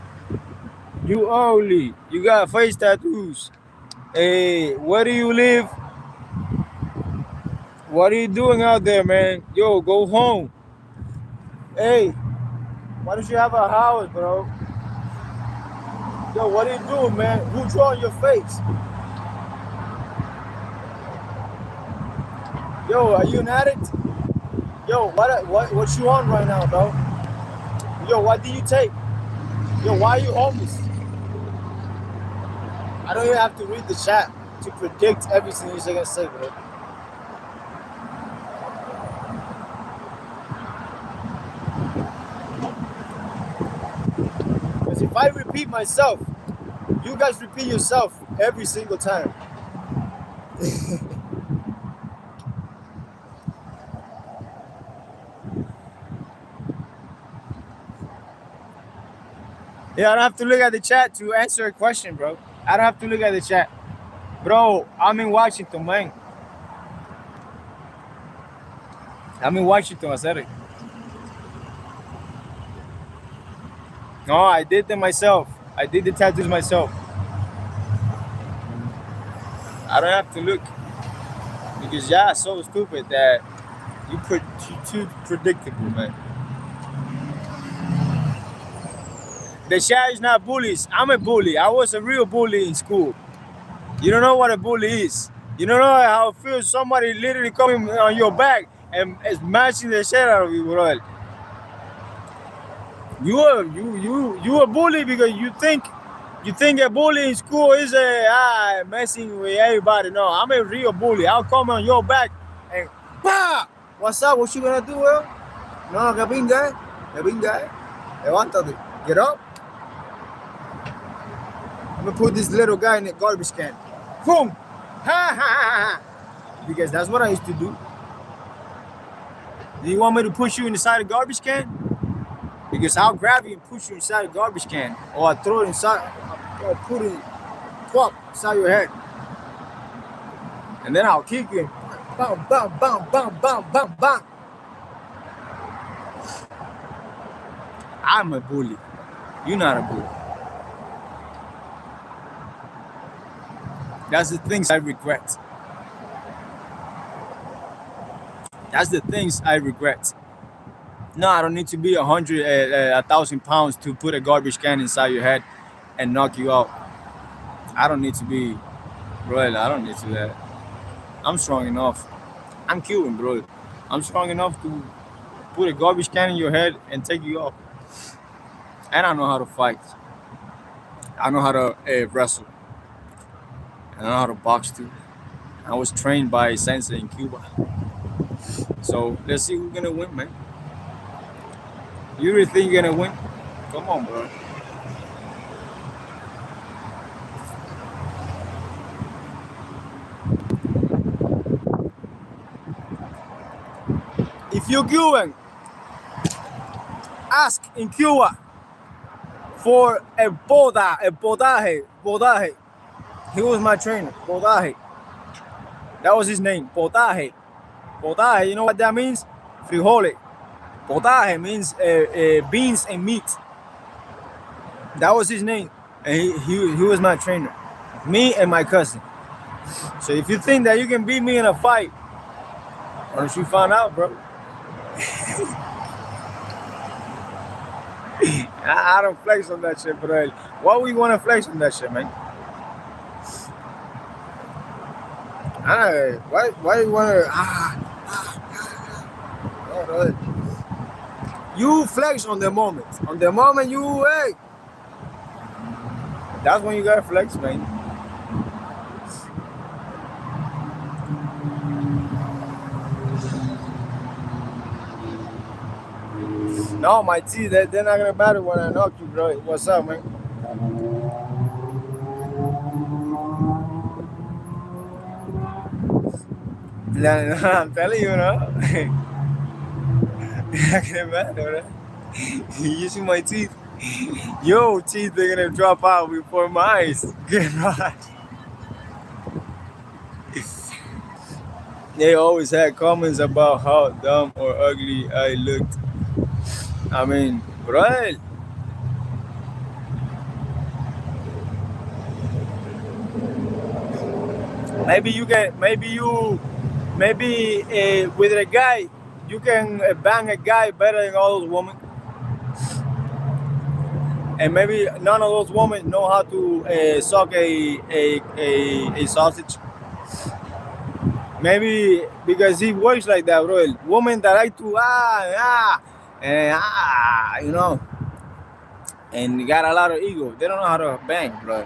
S2: You ugly. You got face tattoos. Hey, where do you live? What are you doing out there, man? Yo, go home. Hey, why don't you have a house, bro? Yo, what are you doing, man? Who drawing your face? Yo, are you an addict? Yo, what you on right now, bro? Yo, what did you take? Yo, why are you homeless? I don't even have to read the chat to predict everything you're gonna say, bro. Because if I repeat myself, you guys repeat yourself every single time. Yeah, I don't have to look at the chat to answer a question, bro. I don't have to look at the chat. Bro, I'm in Washington, man. I'm in Washington, I said it. No, I did them myself. I did the tattoos myself. I don't have to look. Because yeah, it's so stupid that you too predictable, man. The chat is not bullies. I'm a bully. I was a real bully in school. You don't know what a bully is. You don't know how it feels somebody literally coming on your back and smashing the shit out of you, bro. You a bully because you think a bully in school is messing with everybody. No, I'm a real bully. I'll come on your back and bah! What's up? What you gonna do, bro? No, que pinga, levántate, get up. I'm gonna put this little guy in a garbage can. Boom! Ha ha ha ha! Because that's what I used to do. Do you want me to push you inside a garbage can? Because I'll grab you and push you inside a garbage can. Or I'll throw it inside, or put it plop inside your head. And then I'll kick you and bam, bam, bam, bam, bam, bam, bam. I'm a bully. You're not a bully. That's the things I regret. That's the things I regret. No, I don't need to be 1,000 pounds to put a garbage can inside your head and knock you out. I don't need to be, bro. I don't need to do that. I'm strong enough. I'm Cuban, bro. I'm strong enough to put a garbage can in your head and take you off. And I know how to fight. I know how to wrestle. I know how to box too. I was trained by a sensei in Cuba. So let's see who's gonna win, man. You really think you're gonna win? Come on, bro. you Cuban, ask in Cuba for potaje. He was my trainer, potaje. That was his name, potaje. Potaje, you know what that means? Frijoles. Potaje means beans and meat. That was his name. And he was my trainer. Me and my cousin. So if you think that you can beat me in a fight, why don't you find out, bro? I don't flex on that shit, bro. Why we want to flex on that shit, man? Why you want to... You flex on the moment. On the moment you, hey. That's when you gotta flex, man. No, my teeth, they're not gonna matter when I knock you, bro. What's up, man? I'm telling you, no. They're not gonna matter, right? You see my teeth? Yo, teeth, they're gonna drop out before my eyes. Get right. They always had comments about how dumb or ugly I looked. I mean, bro, maybe with a guy, you can bang a guy better than all those women. And maybe none of those women know how to suck a sausage. Maybe because he works like that, bro. Women that like to you know, and got a lot of ego. They don't know how to bang, bro.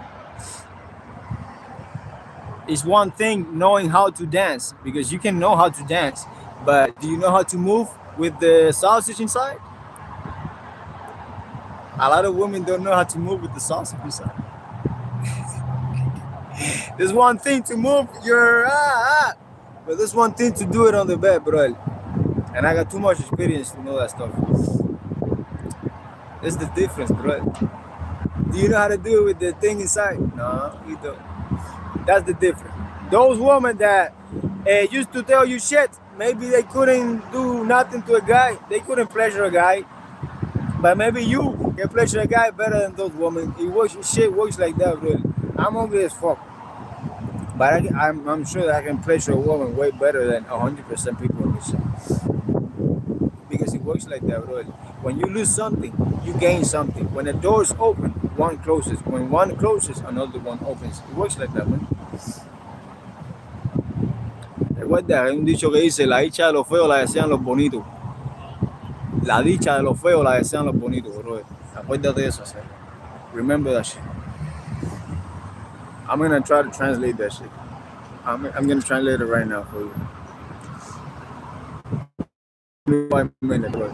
S2: It's one thing knowing how to dance, because you can know how to dance, but do you know how to move with the sausage inside? A lot of women don't know how to move with the sausage inside. There's one thing to move your but there's one thing to do it on the bed, bro. And I got too much experience to know that stuff. That's the difference, bro. Do you know how to do it with the thing inside? No, you don't. That's the difference. Those women that used to tell you shit, maybe they couldn't do nothing to a guy. They couldn't pleasure a guy. But maybe you can pleasure a guy better than those women. Shit works like that, really. I'm ugly as fuck. But I'm sure that I can pleasure a woman way better than 100% people in this shit. Because it works like that, really. When you lose something, you gain something. When the doors open, one closes. When one closes, another one opens. It works like that, man. Recuerda, hay un dicho que dice, la dicha de los feos la desean los bonitos. La dicha de los feos la desean los bonitos, bro. Acuérdate de eso, ¿sí? Remember that shit. I'm gonna try to translate that shit. I'm gonna translate it right now for you. 5 minutes, bro.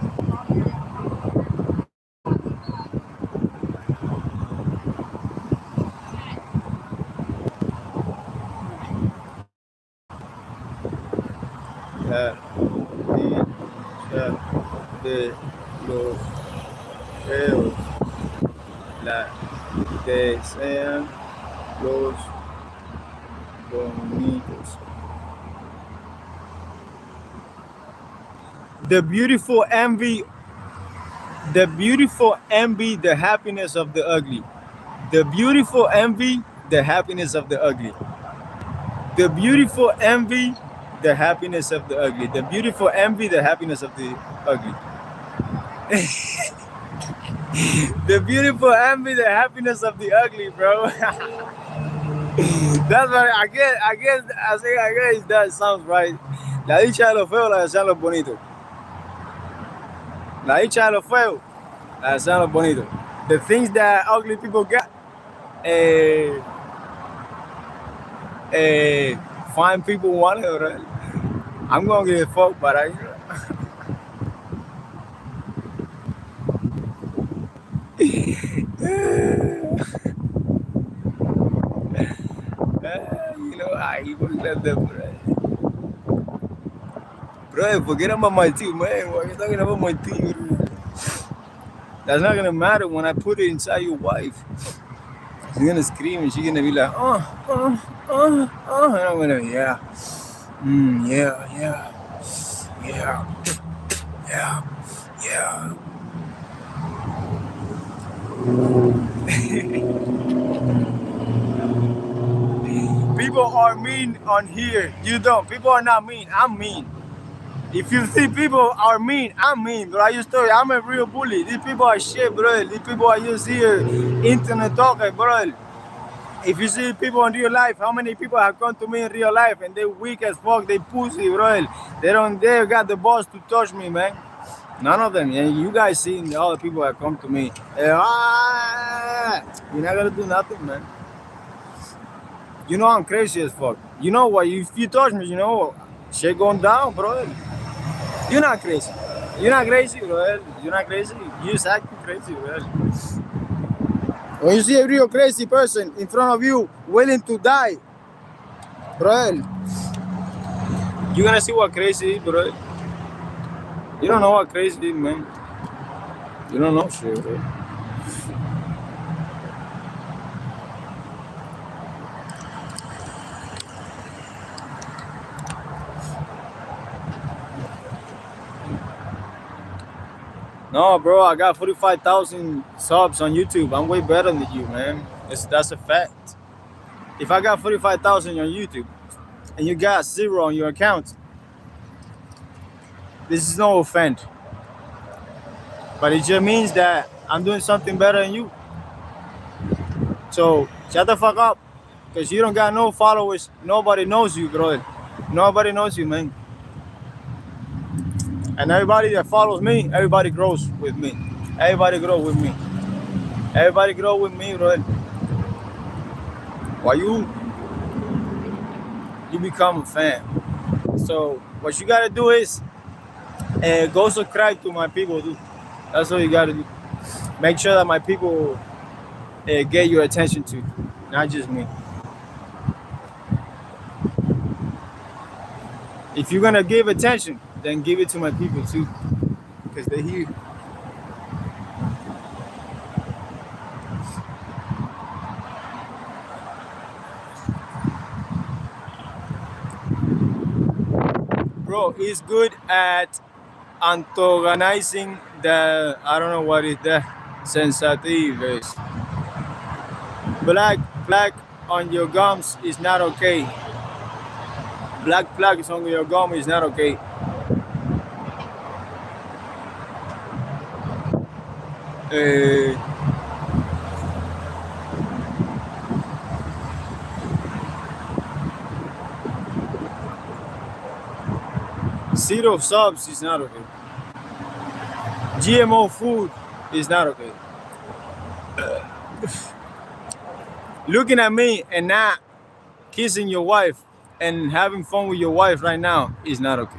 S2: La dicha de los feos la desean los bonitos. The beautiful envy the happiness of the ugly. The beautiful envy the happiness of the ugly. The beautiful envy the happiness of the ugly. The beautiful envy the happiness of the ugly. The beautiful envy the happiness of the ugly, bro. That's what I guess that sounds right. La dicha de los feos la desean los bonitos. La dicha de los feos la desean los bonitos. The things that ugly people got, fine people want it, right? I'm gonna give a fuck, but you know, I even let them, right? Bro, forget about my teeth, man. Why are you talking about my teeth? That's not gonna matter when I put it inside your wife. She's gonna scream and she's gonna be like, and I'm gonna, yeah, yeah, yeah, yeah, yeah. People are mean on here. You don't. People are not mean. I'm mean. If you see people are mean, I'm mean, bro. I used to. I'm a real bully. These people are shit, bro. These people are just here, internet talking, bro. If you see people in real life, how many people have come to me in real life and they weak as fuck, they pussy, bro. They got the balls to touch me, man. None of them. And you guys seen all the people that come to me. You're not gonna do nothing, man. You know I'm crazy as fuck. You know what? If you touch me, you know shit going down, bro. You're not crazy. You're not crazy, bro. You're not crazy. You just acting crazy, bro. When you see a real crazy person in front of you, willing to die, bro, you're gonna see what crazy is, bro. You don't know what crazy is, man. You don't know shit, bro. No, bro, I got 45,000 subs on YouTube. I'm way better than you, man. That's a fact. If I got 45,000 on YouTube and you got 0 on your account, this is no offense. But it just means that I'm doing something better than you. So shut the fuck up. Because you don't got no followers. Nobody knows you, bro. Nobody knows you, man. And everybody that follows me, everybody grows with me. Everybody grow with me. Everybody grow with me, bro. Why you become a fan. So what you gotta do is go subscribe to my people, dude. That's what you gotta do. Make sure that my people get your attention too, not just me. If you're gonna give attention, then give it to my people too, because they're here. Bro, he's good at antagonizing the, I don't know what is the sensitive is. Black on your gums is not okay. Black plaques on your gum is not okay. Zero subs is not okay. GMO food is not okay. Looking at me and not kissing your wife and having fun with your wife right now is not okay.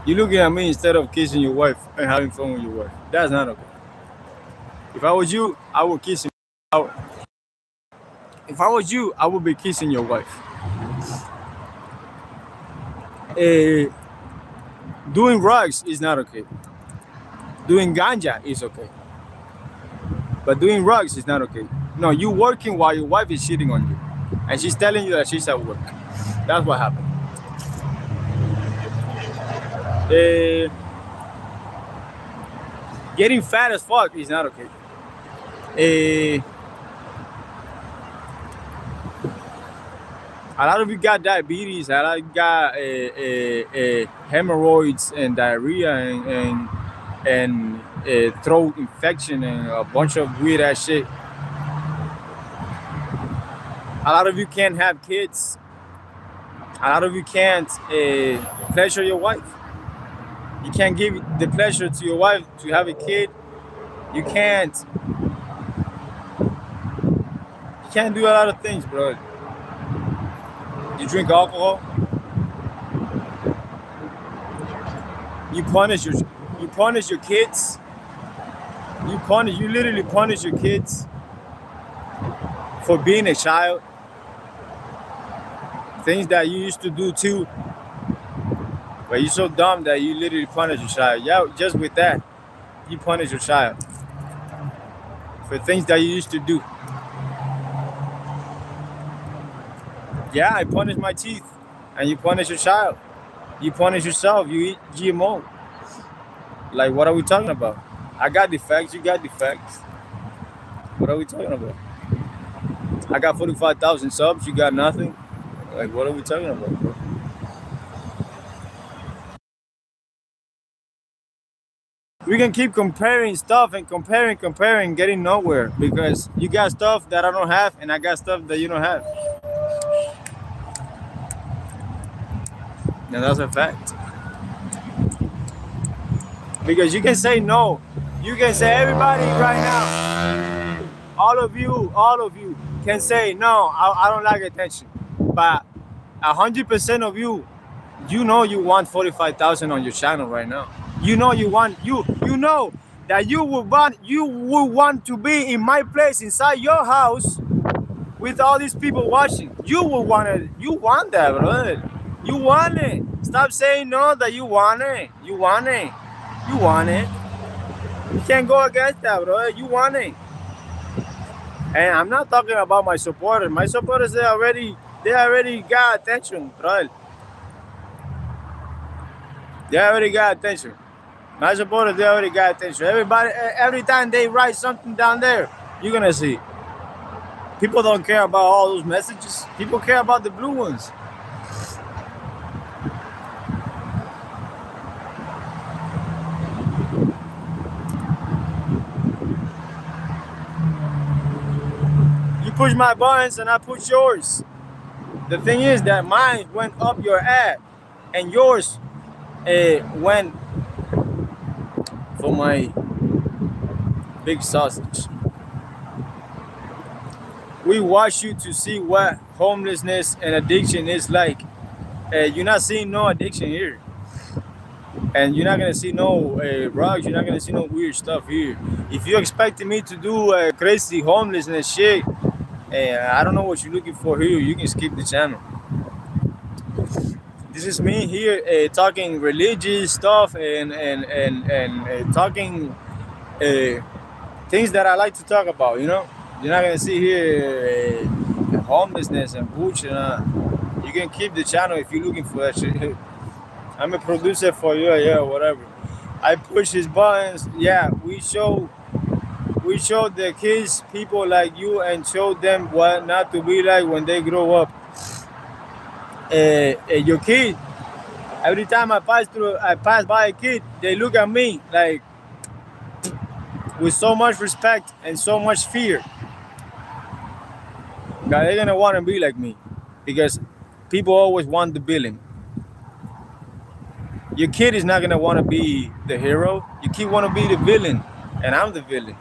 S2: You're looking at me instead of kissing your wife and having fun with your wife. That's not okay. If I was you, I would kiss him. If I was you, I would be kissing your wife. Doing drugs is not okay. Doing ganja is okay. But doing drugs is not okay. No, you working while your wife is cheating on you. And she's telling you that she's at work. That's what happened. Getting fat as fuck is not okay. A lot of you got diabetes. A lot of you got hemorrhoids and diarrhea and throat infection and a bunch of weird ass shit. A lot of you can't have kids. A lot of you can't pleasure your wife. You can't give the pleasure to your wife to have a kid. You can't do a lot of things, bro. You drink alcohol. You punish your kids. You literally punish your kids for being a child. Things that you used to do too. But you're so dumb that you literally punish your child. Yeah, just with that, you punish your child for things that you used to do. Yeah, I punish my teeth, and you punish your child. You punish yourself. You eat GMO. Like, what are we talking about? I got defects. You got defects. What are we talking about? I got 45,000 subs. You got nothing. Like, what are we talking about, bro? We can keep comparing stuff and comparing, getting nowhere because you got stuff that I don't have, and I got stuff that you don't have. And that's a fact. Because you can say no. You can say everybody right now, all of you can say no, I don't like attention. But 100% of you, you know you want 45,000 on your channel right now. You know you want you know that you would want to be in my place inside your house with all these people watching. You will want it. You want that, brother. You want it. Stop saying no that you want it. You want it. You want it. You can't go against that, brother. You want it. And I'm not talking about my supporters. My supporters, they already got attention, brother. They already got attention. My supporters, they already got attention. Everybody, every time they write something down there, you're gonna see. People don't care about all those messages. People care about the blue ones. You push my buttons and I push yours. The thing is that mine went up your ad, and yours went for my big sausage. We watch you to see what homelessness and addiction is like. You're not seeing no addiction here. And you're not gonna see no drugs. You're not gonna see no weird stuff here. If you're expecting me to do crazy homelessness shit, I don't know what you're looking for here. You can skip the channel. This is me here talking religious stuff and talking things that I like to talk about. You know, you're not gonna see here homelessness and bullshit. You can keep the channel if you're looking for that shit. I'm a producer for you, yeah, whatever. I push his buttons. Yeah, we show the kids people like you and show them what not to be like when they grow up. Your kid, every time I pass by a kid, they look at me like with so much respect and so much fear. God, they're gonna want to be like me because people always want the villain. Your kid is not gonna want to be the hero. Your kid want to be the villain, and I'm the villain.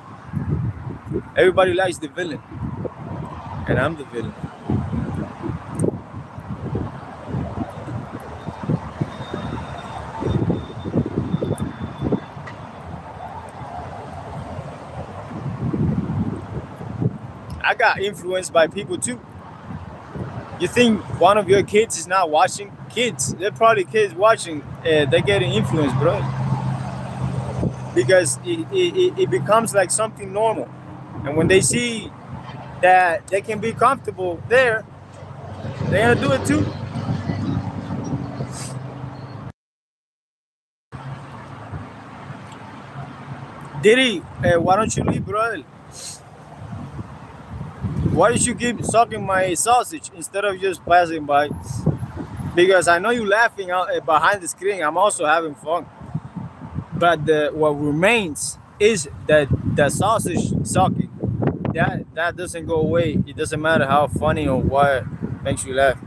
S2: Everybody likes the villain, and I'm the villain. I got influenced by people too. You think one of your kids is not watching? Kids, they're probably kids watching. They're getting influenced, bro. Because it becomes like something normal. And when they see that they can be comfortable there, they're gonna do it too. Diddy, why don't you leave, brother? Why did you keep sucking my sausage instead of just passing by? Because I know you laughing out behind the screen. I'm also having fun. But what remains is that the sausage sucking. That doesn't go away. It doesn't matter how funny or what makes you laugh.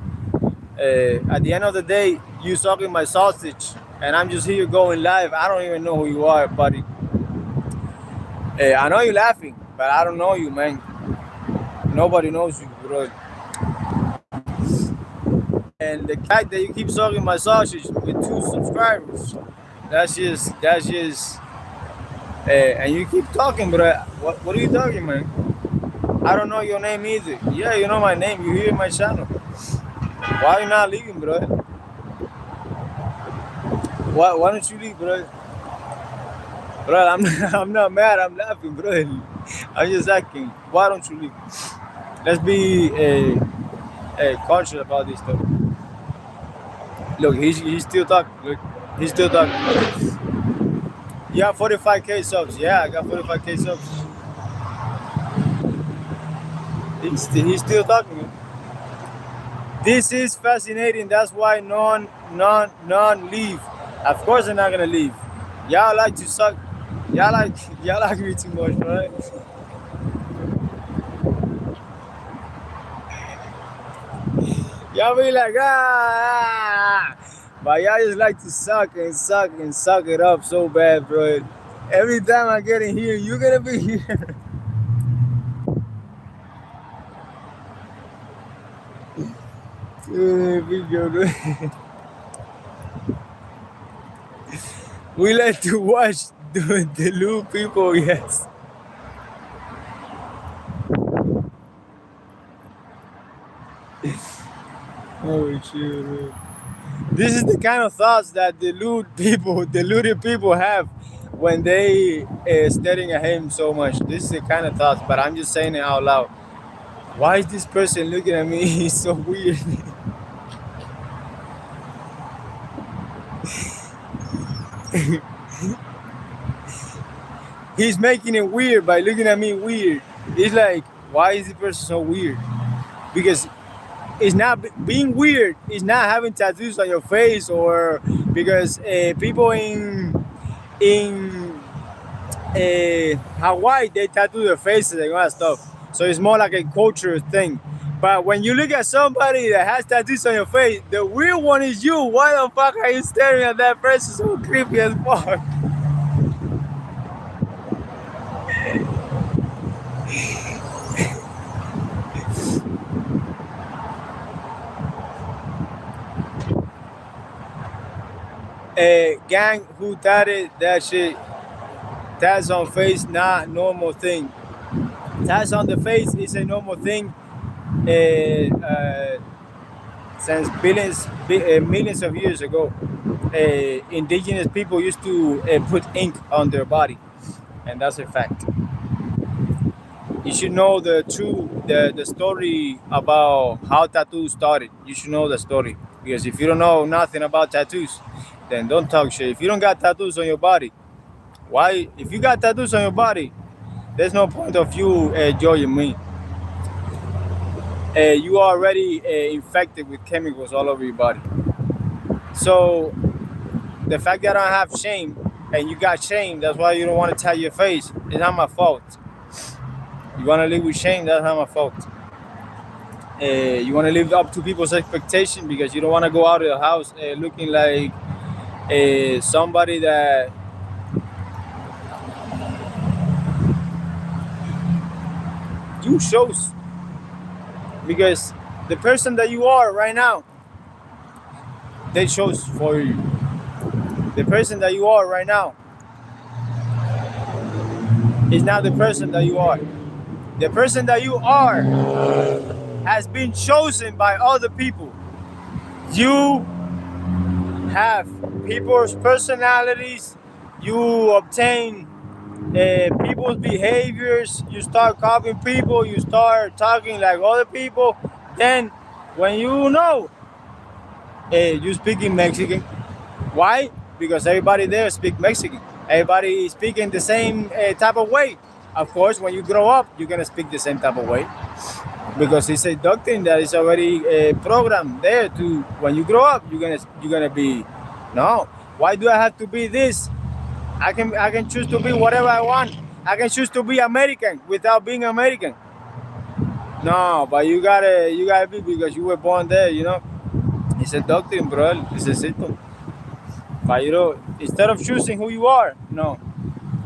S2: At the end of the day, you sucking my sausage, and I'm just here going live. I don't even know who you are, buddy. I know you're laughing, but I don't know you, man. Nobody knows you, bro. And the fact that you keep sucking my sausage with 2 subscribers, that's just, and you keep talking, bro. What are you talking, man? I don't know your name either. Yeah, you know my name. You hear my channel. Why are you not leaving, bro? Why don't you leave, bro? Bro, I'm I'm not mad. I'm laughing, bro. I'm just asking. Why don't you leave? Let's be conscious about this stuff. Look, he's still talking. Look, he's still talking. You have 45K subs. Yeah, I got 45K subs. He's still talking. This is fascinating. That's why none leave. Of course they're not gonna leave. Y'all like to suck. Y'all like me too much, right? Y'all be like but y'all just like to suck and suck and suck it up so bad, bro. Every time I get in here, you're gonna be here. We like to watch the little people, yes. Oh shit, man. This is the kind of thoughts that the lewd people have when they staring at him so much. This is the kind of thoughts, but I'm just saying it out loud. Why is this person looking at me? He's so weird. He's making it weird by looking at me weird. It's like, why is this person so weird? Because it's not being weird. It's not having tattoos on your face, or because people in Hawaii they tattoo their faces and all that stuff. So it's more like a cultural thing. But when you look at somebody that has tattoos on your face, the real one is you. Why the fuck are you staring at that person so creepy as fuck? A gang who tatted that shit, tats on face, not normal thing. Tats on the face is a normal thing since millions of years ago. Indigenous people used to put ink on their body, and that's a fact. You should know the story about how tattoos started. You should know the story, because if you don't know nothing about tattoos, then don't talk shit. If you don't got tattoos on your body, why? If you got tattoos on your body, there's no point of you judging me. You are already infected with chemicals all over your body. So the fact that I don't have shame and you got shame, that's why you don't want to tell your face. It's not my fault. You want to live with shame, that's not my fault. You want to live up to people's expectation because you don't want to go out of the house looking like somebody that you shows, because the person that you are right now, they chose for you. The person that you are right now is not the person that you are. The person that you are has been chosen by other people. You have people's personalities, you obtain people's behaviors, you start copying people, you start talking like other people. Then when you know you speak in Mexican. Why? Because everybody there speak Mexican. Everybody is speaking the same type of way. Of course, when you grow up, you're gonna speak the same type of way, because it's a doctrine that is already programmed there to. When you grow up, you're gonna be. No, why do I have to be this? I can choose to be whatever I want. I can choose to be American without being American. No, but you gotta be, because you were born there. You know, it's a doctrine, bro. It's a system. But you know, instead of choosing who you are, no,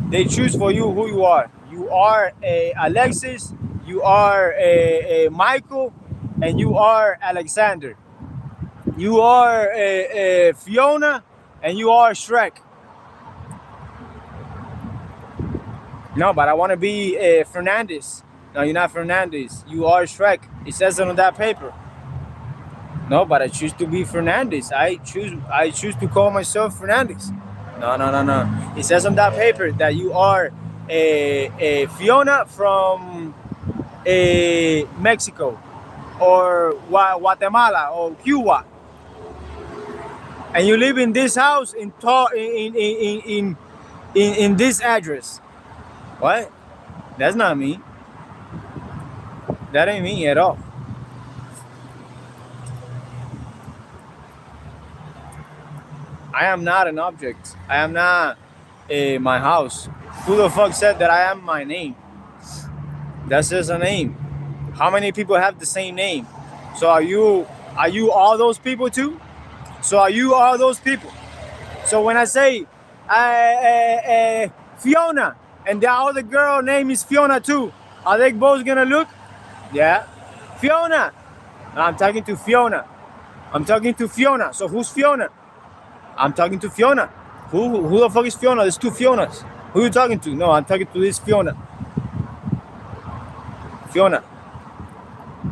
S2: they choose for you who you are. You are a Alexis, you are a Michael, and you are Alexander. You are a Fiona, and you are Shrek. No, but I want to be Fernandez. No, you're not Fernandez. You are Shrek. It says it on that paper. No, but I choose to be Fernandez. I choose to call myself Fernandez. No, no, no, no. It says on that paper that you are a Fiona from Mexico or Guatemala or Cuba, and you live in this house in this address. What? That's not me. That ain't me at all. I am not an object. I am not my house. Who the fuck said that I am my name? That's just a name. How many people have the same name? So are you all those people too? So are you all those people? So when I say Fiona and the other girl name is Fiona too, are they both gonna look? Yeah. Fiona. No, I'm talking to Fiona. I'm talking to Fiona. So who's Fiona? I'm talking to Fiona. Who the fuck is Fiona? There's two Fionas. Who you talking to? No, I'm talking to this Fiona. Fiona.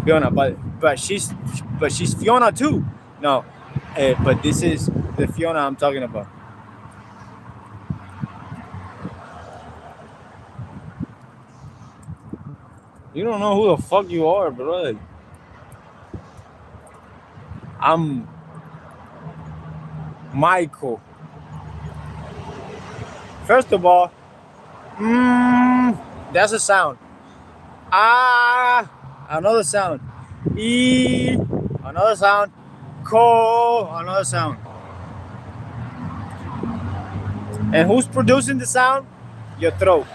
S2: Fiona, but she's Fiona too. No, but this is the Fiona I'm talking about. You don't know who the fuck you are, bro. I'm Michael. First of all, that's a sound. Ah, another sound. E, another sound. Ko, another sound. And who's producing the sound? Your throat.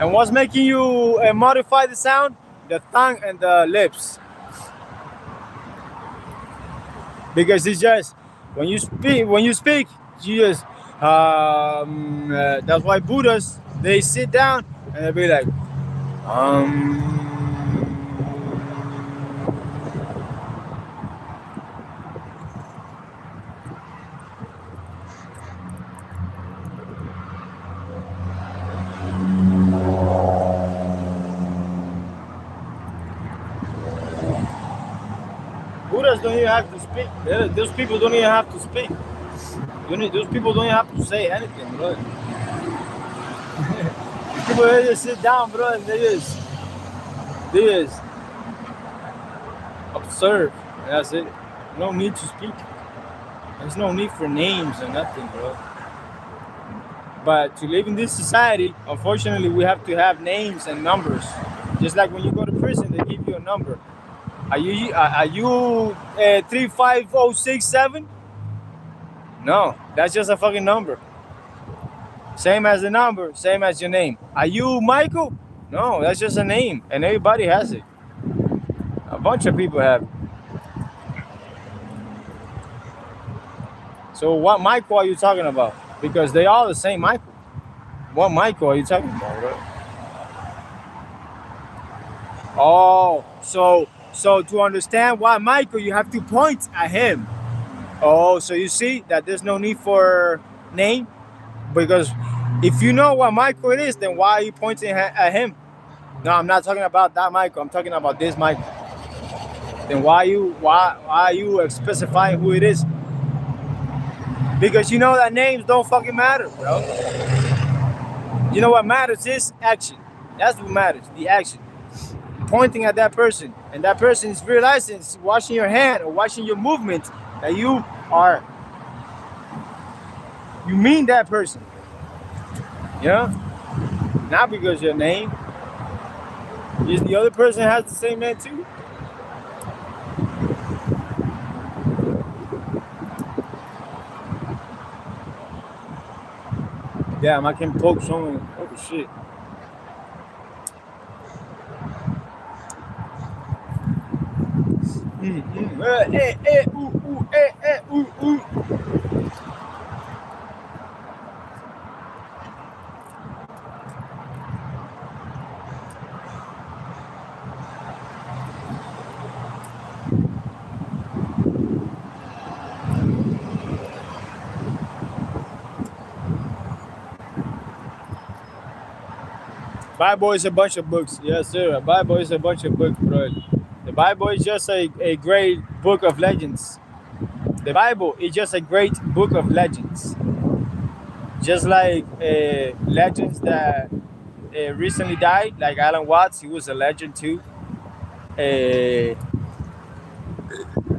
S2: And what's making you modify the sound? The tongue and the lips. Because it's just when you speak, you just that's why Buddhas they sit down and they be like um. Buddhas don't even have to speak. Those people don't even have to speak. Those people don't even have to say anything, bro. People they just sit down, bro, and they just observe. And that's it. No need to speak. There's no need for names or nothing, bro. But to live in this society, unfortunately, we have to have names and numbers. Just like when you go to prison, they give you a number. Are you 35067? No, that's just a fucking number. Same as the number, same as your name. Are you Michael? No, that's just a name, and everybody has it. A bunch of people have it. So what Michael are you talking about? Because they all the same Michael. What Michael are you talking about, bro? Oh, so to understand why Michael, you have to point at him. Oh, so you see that there's no need for name? Because if you know what Michael it is, then why are you pointing at him? No, I'm not talking about that Michael. I'm talking about this Michael. Then why are you specifying who it is? Because you know that names don't fucking matter, bro. You know what matters is action. That's what matters, the action. Pointing at that person, and that person is realizing, watching your hand or watching your movement, that you mean that person. Yeah? Not because your name. Just the other person has the same name too. Damn, I can poke someone. Oh shit. Ooh, ooh, ooh. Bible is a bunch of books. Yes, sir. A Bible is a bunch of books, bro. The Bible is just a great book of legends. The Bible is just a great book of legends. Just like legends that recently died, like Alan Watts, he was a legend too. Uh,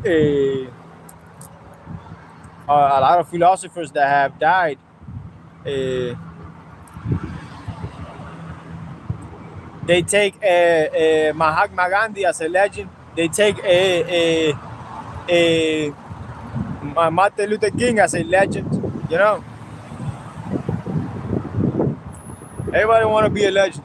S2: uh, a lot of philosophers that have died. Uh, they take Mahatma Gandhi as a legend. They take a Martin Luther King as a legend. You know, everybody want to be a legend.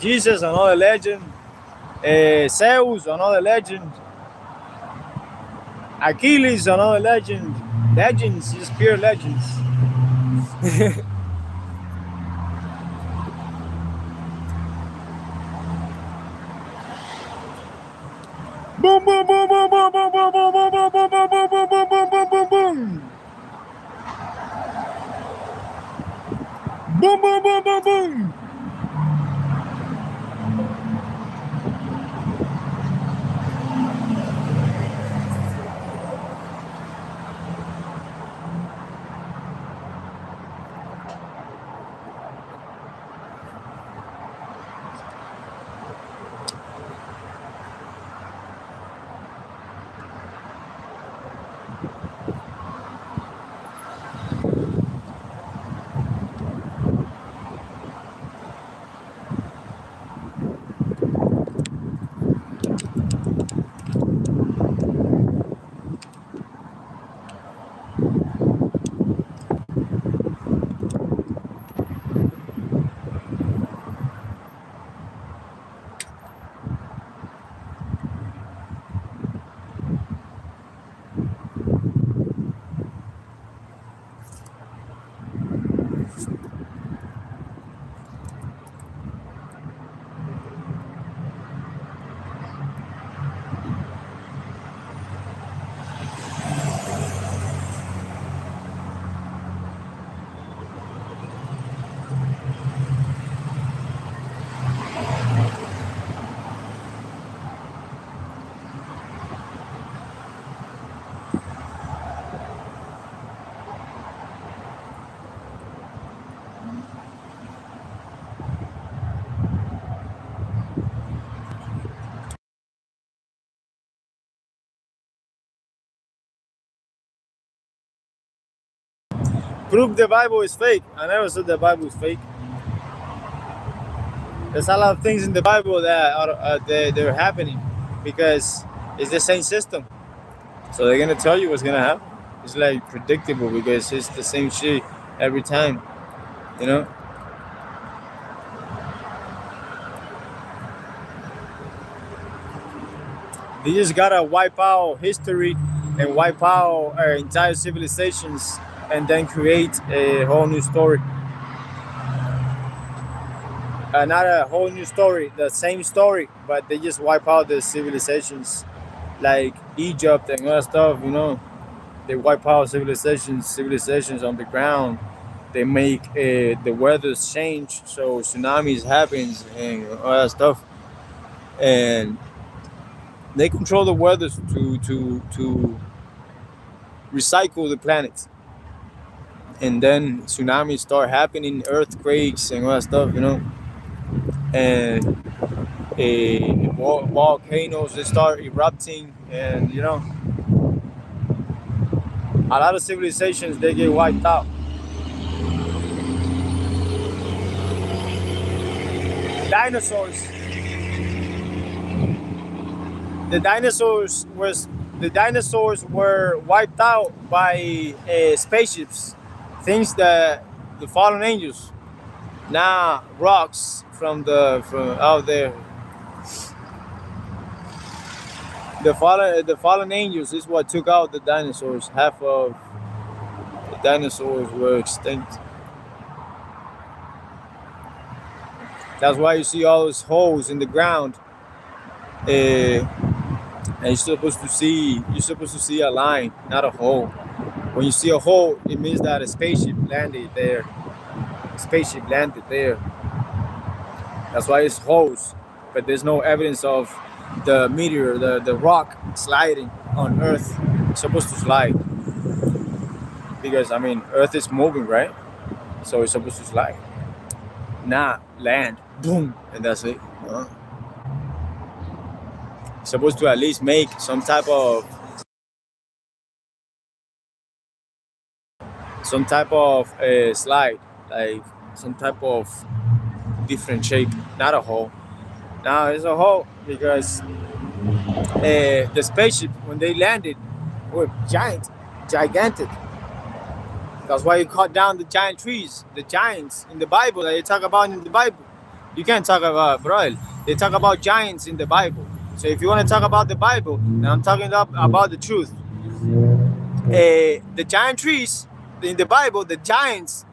S2: Jesus, another legend. Zeus, another legend. Achilles, another legend. Legends, just pure legends. Boom, boom, boom, boom, boom, boom, boom, boom, boom, boom, boom, boom, boom, boom, boom, boom, boom, boom. Boom, boom, boom, boom, boom. Prove the Bible is fake. I never said the Bible is fake. There's a lot of things in the Bible that they're happening because it's the same system. So they're gonna tell you what's gonna happen. It's like predictable because it's the same shit every time. You know. They just gotta wipe out history and wipe out entire civilizations and then create a whole new story. Not a whole new story, the same story, but they just wipe out the civilizations like Egypt and other stuff, you know. They wipe out civilizations on the ground. They make the weather change, so tsunamis happens and all that stuff. And they control the weather to recycle the planet. And then tsunamis start happening, earthquakes and all that stuff, you know. And volcanoes they start erupting, and you know, a lot of civilizations they get wiped out. Dinosaurs. The dinosaurs was the dinosaurs were wiped out by spaceships, things that the fallen angels. Now rocks from out there. The fallen angels is what took out the dinosaurs. Half of the dinosaurs were extinct. That's why you see all those holes in the ground. And you're supposed to see a line, not a hole. When you see a hole, it means that a spaceship landed there. Spaceship landed there. That's why it's holes. But there's no evidence of the meteor, the rock sliding on Earth. It's supposed to slide. Because I mean Earth is moving, right? So it's supposed to slide. Not land. Boom. And that's it. It's supposed to at least make some type of slide, like some type of different shape, not a hole. Now it's a hole because the spaceship when they landed were gigantic. That's why you cut down the giant trees, the giants in the Bible that they talk about in the Bible. You can't talk about, bro. They talk about giants in the Bible. So if you want to talk about the Bible, and I'm talking about the truth, the giant trees in the Bible, the giant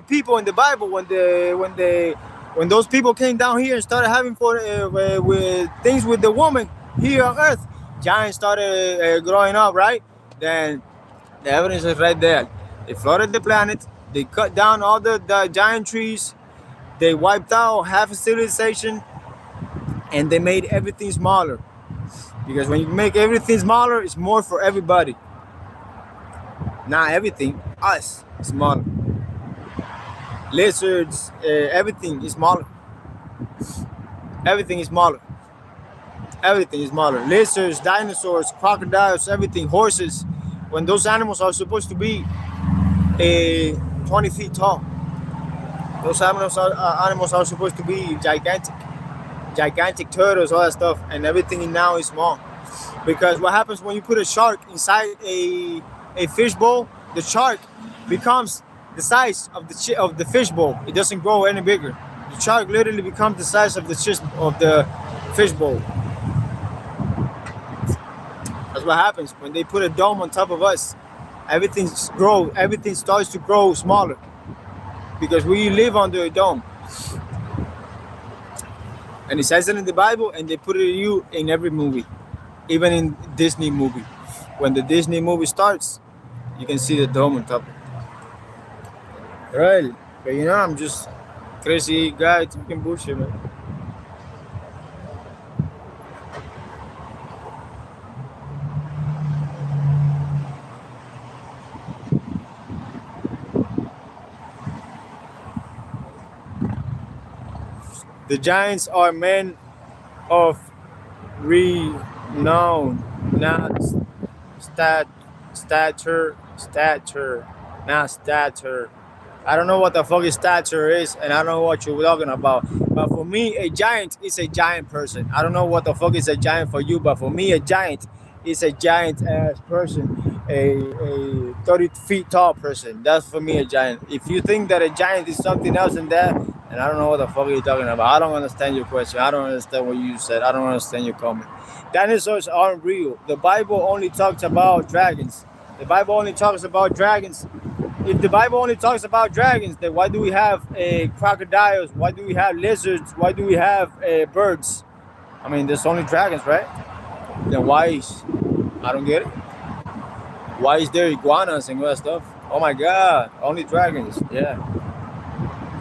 S2: people in the Bible, when those people came down here and started having with things with the woman here on Earth, giants started growing up, right? Then the evidence is right there. They flooded the planet. They cut down all the giant trees. They wiped out half a civilization, and they made everything smaller. Because when you make everything smaller, it's more for everybody. Not everything, us, smaller. Lizards, everything is smaller. Everything is smaller. Everything is smaller. Lizards, dinosaurs, crocodiles, everything, horses. When those animals are supposed to be 20 feet tall. Those animals are supposed to be gigantic turtles, all that stuff, and everything now is small. Because what happens when you put a shark inside a fishbowl? The shark becomes the size of the fishbowl. It doesn't grow any bigger. The shark literally becomes the size of the fishbowl. That's what happens when they put a dome on top of us. Everything starts to grow smaller because we live under a dome. And it says it in the Bible, and they put it in every movie, even in Disney movie. When the Disney movie starts, you can see the dome on top. Right, but I'm just crazy guy talking bullshit, man. The giants are men of renown, not stature, not stature. I don't know what the fuck stature is, and I don't know what you're talking about. But for me, a giant is a giant person. I don't know what the fuck is a giant for you, but for me, a giant is a giant ass person, a 30 feet tall person. That's for me a giant. If you think that a giant is something else than that, and I don't know what the fuck you're talking about. I don't understand your question. I don't understand what you said. I don't understand your comment. Dinosaurs aren't real. The Bible only talks about dragons. The Bible only talks about dragons. If the Bible only talks about dragons, then why do we have crocodiles? Why do we have lizards? Why do we have birds? I mean, there's only dragons, right? Then I don't get it. Why is there iguanas and all that stuff? Oh my God, only dragons. Yeah.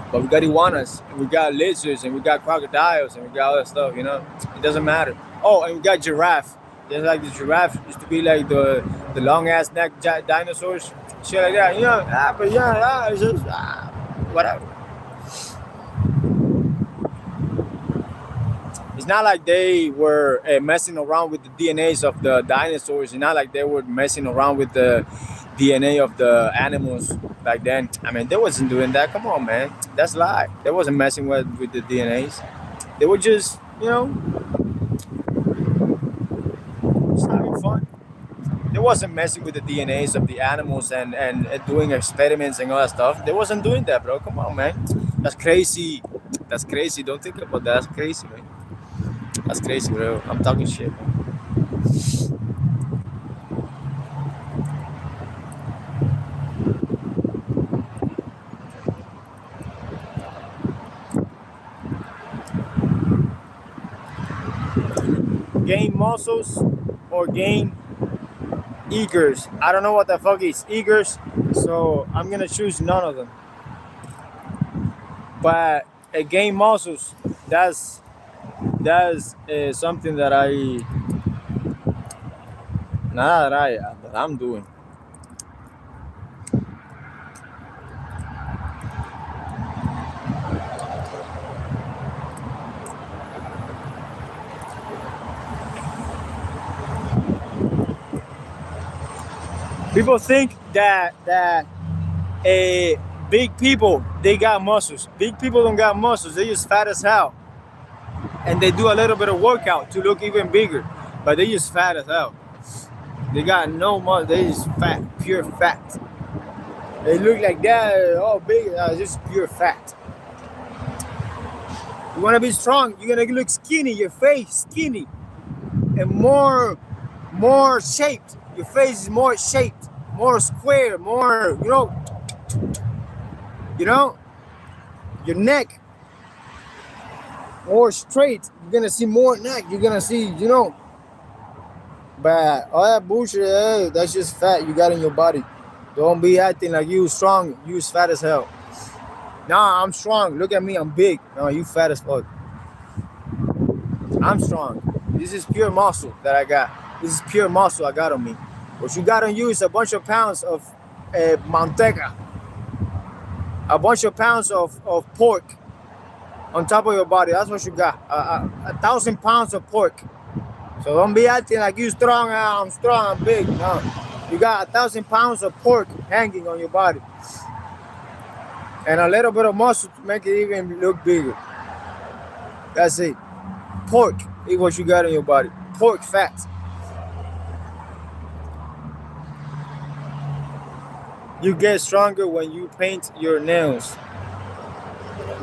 S2: But we got iguanas, and we got lizards, and we got crocodiles, and we got all that stuff, It doesn't matter. Oh, and we got giraffe. Just like the giraffe used to be like the long ass neck dinosaurs, shit like that. But it's just whatever. It's not like they were messing around with the DNAs of the dinosaurs. It's not like they were messing around with the DNA of the animals back then. I mean, they wasn't doing that. Come on, man. That's a lie. They wasn't messing with the DNAs. They were just, just having fun. They wasn't messing with the DNAs of the animals and doing experiments and all that stuff. They wasn't doing that, bro. Come on, man. That's crazy. That's crazy. Don't think about that. That's crazy, man. That's crazy, bro. I'm talking shit, man. Gain muscles, or gain eagers. I don't know what the fuck is eagers, so I'm gonna choose none of them. But gain muscles, that's something that I'm doing. People think that a big people they got muscles. Big people don't got muscles. They just fat as hell, and they do a little bit of workout to look even bigger, but they just fat as hell. They got no muscle. They just fat, pure fat. They look like that, all big, just pure fat. You wanna be strong, you're gonna look skinny, your face skinny, and more shaped. Your face is more shaped, more square, more, your neck more straight. You're gonna see more neck. You're gonna see, But all that bullshit, that's just fat you got in your body. Don't be acting like you strong. You fat as hell. Nah, I'm strong. Look at me, I'm big. No, you fat as fuck. I'm strong. This is pure muscle that I got. This is pure muscle I got on me. What you got on you is a bunch of pounds of manteca. A bunch of pounds of pork on top of your body. That's what you got. 1,000 pounds of pork. So don't be acting like you strong. I'm strong, I'm big. No. You got 1,000 pounds of pork hanging on your body. And a little bit of muscle to make it even look bigger. That's it. Pork is what you got in your body. Pork fat. You get stronger when you paint your nails.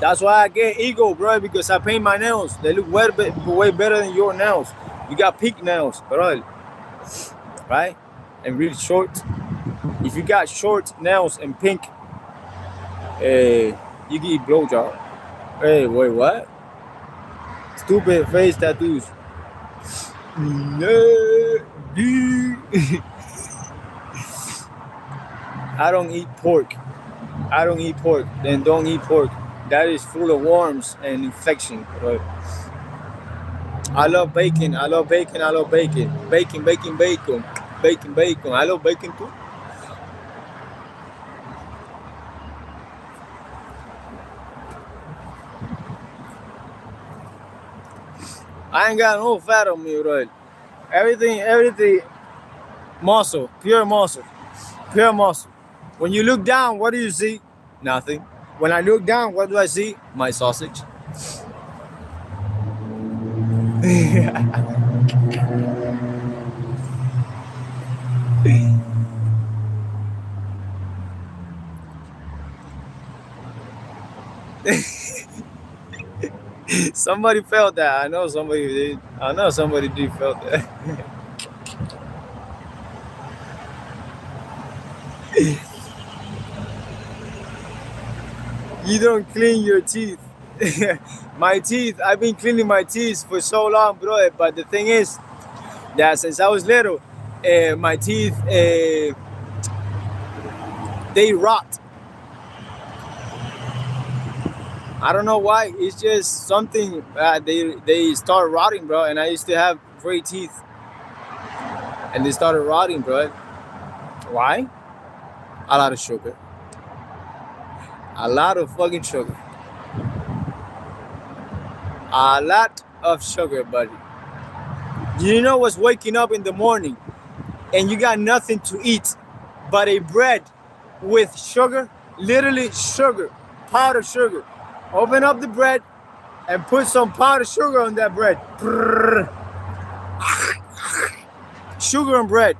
S2: That's why I get ego, bro, because I paint my nails. They look way better than your nails. You got pink nails, bro. Right? And really short. If you got short nails and pink, you get blowjob. Hey, wait, what? Stupid face tattoos. I don't eat pork. I don't eat pork. Then don't eat pork. That is full of worms and infection. Right? I love bacon. I love bacon. I love bacon. Bacon, bacon, bacon. Bacon, bacon. I love bacon too. I ain't got no fat on me, right? Everything, muscle, pure muscle, pure muscle. When you look down, what do you see? Nothing. When I look down, what do I see? My sausage. Somebody felt that. I know somebody did. I know somebody did felt that. You don't clean your teeth. My teeth, I've been cleaning my teeth for so long, bro. But the thing is that since I was little, my teeth, they rot. I don't know why. It's just something they start rotting, bro. And I used to have great teeth, and they started rotting, bro. Why? A lot of sugar. A lot of fucking sugar. A lot of sugar, buddy. You know what's waking up in the morning and you got nothing to eat but a bread with sugar? Literally sugar, powdered sugar. Open up the bread and put some powdered sugar on that bread. Sugar and bread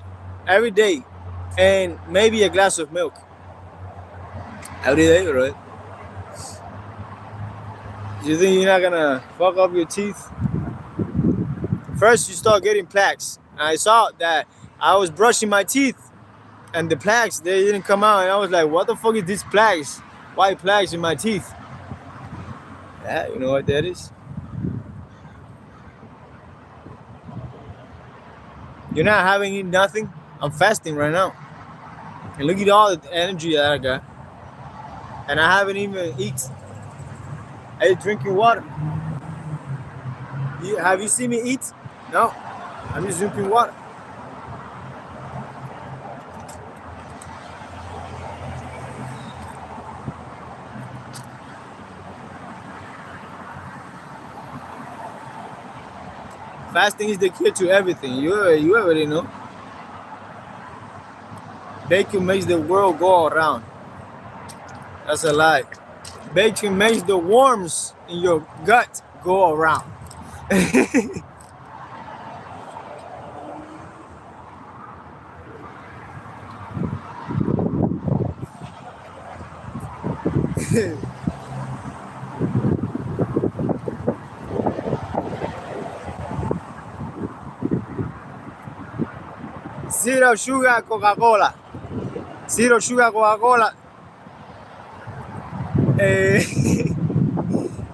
S2: every day, and maybe a glass of milk every day, right? You think you're not gonna fuck up your teeth? First, you start getting plaques. And I saw that I was brushing my teeth, and the plaques, they didn't come out, and I was like, what the fuck is these plaques? White plaques in my teeth? Yeah, you know what that is? You're not having eaten nothing. I'm fasting right now, and look at all the energy that I got, and I haven't even eaten. I ain't drinking water. Have you seen me eat? No, I'm just drinking water. Fasting is the key to everything. You already know. Bacon makes the world go around. That's a lie. Bacon makes the worms in your gut go around. Zero sugar Coca-Cola. Zero sugar Coca-Cola. Eh,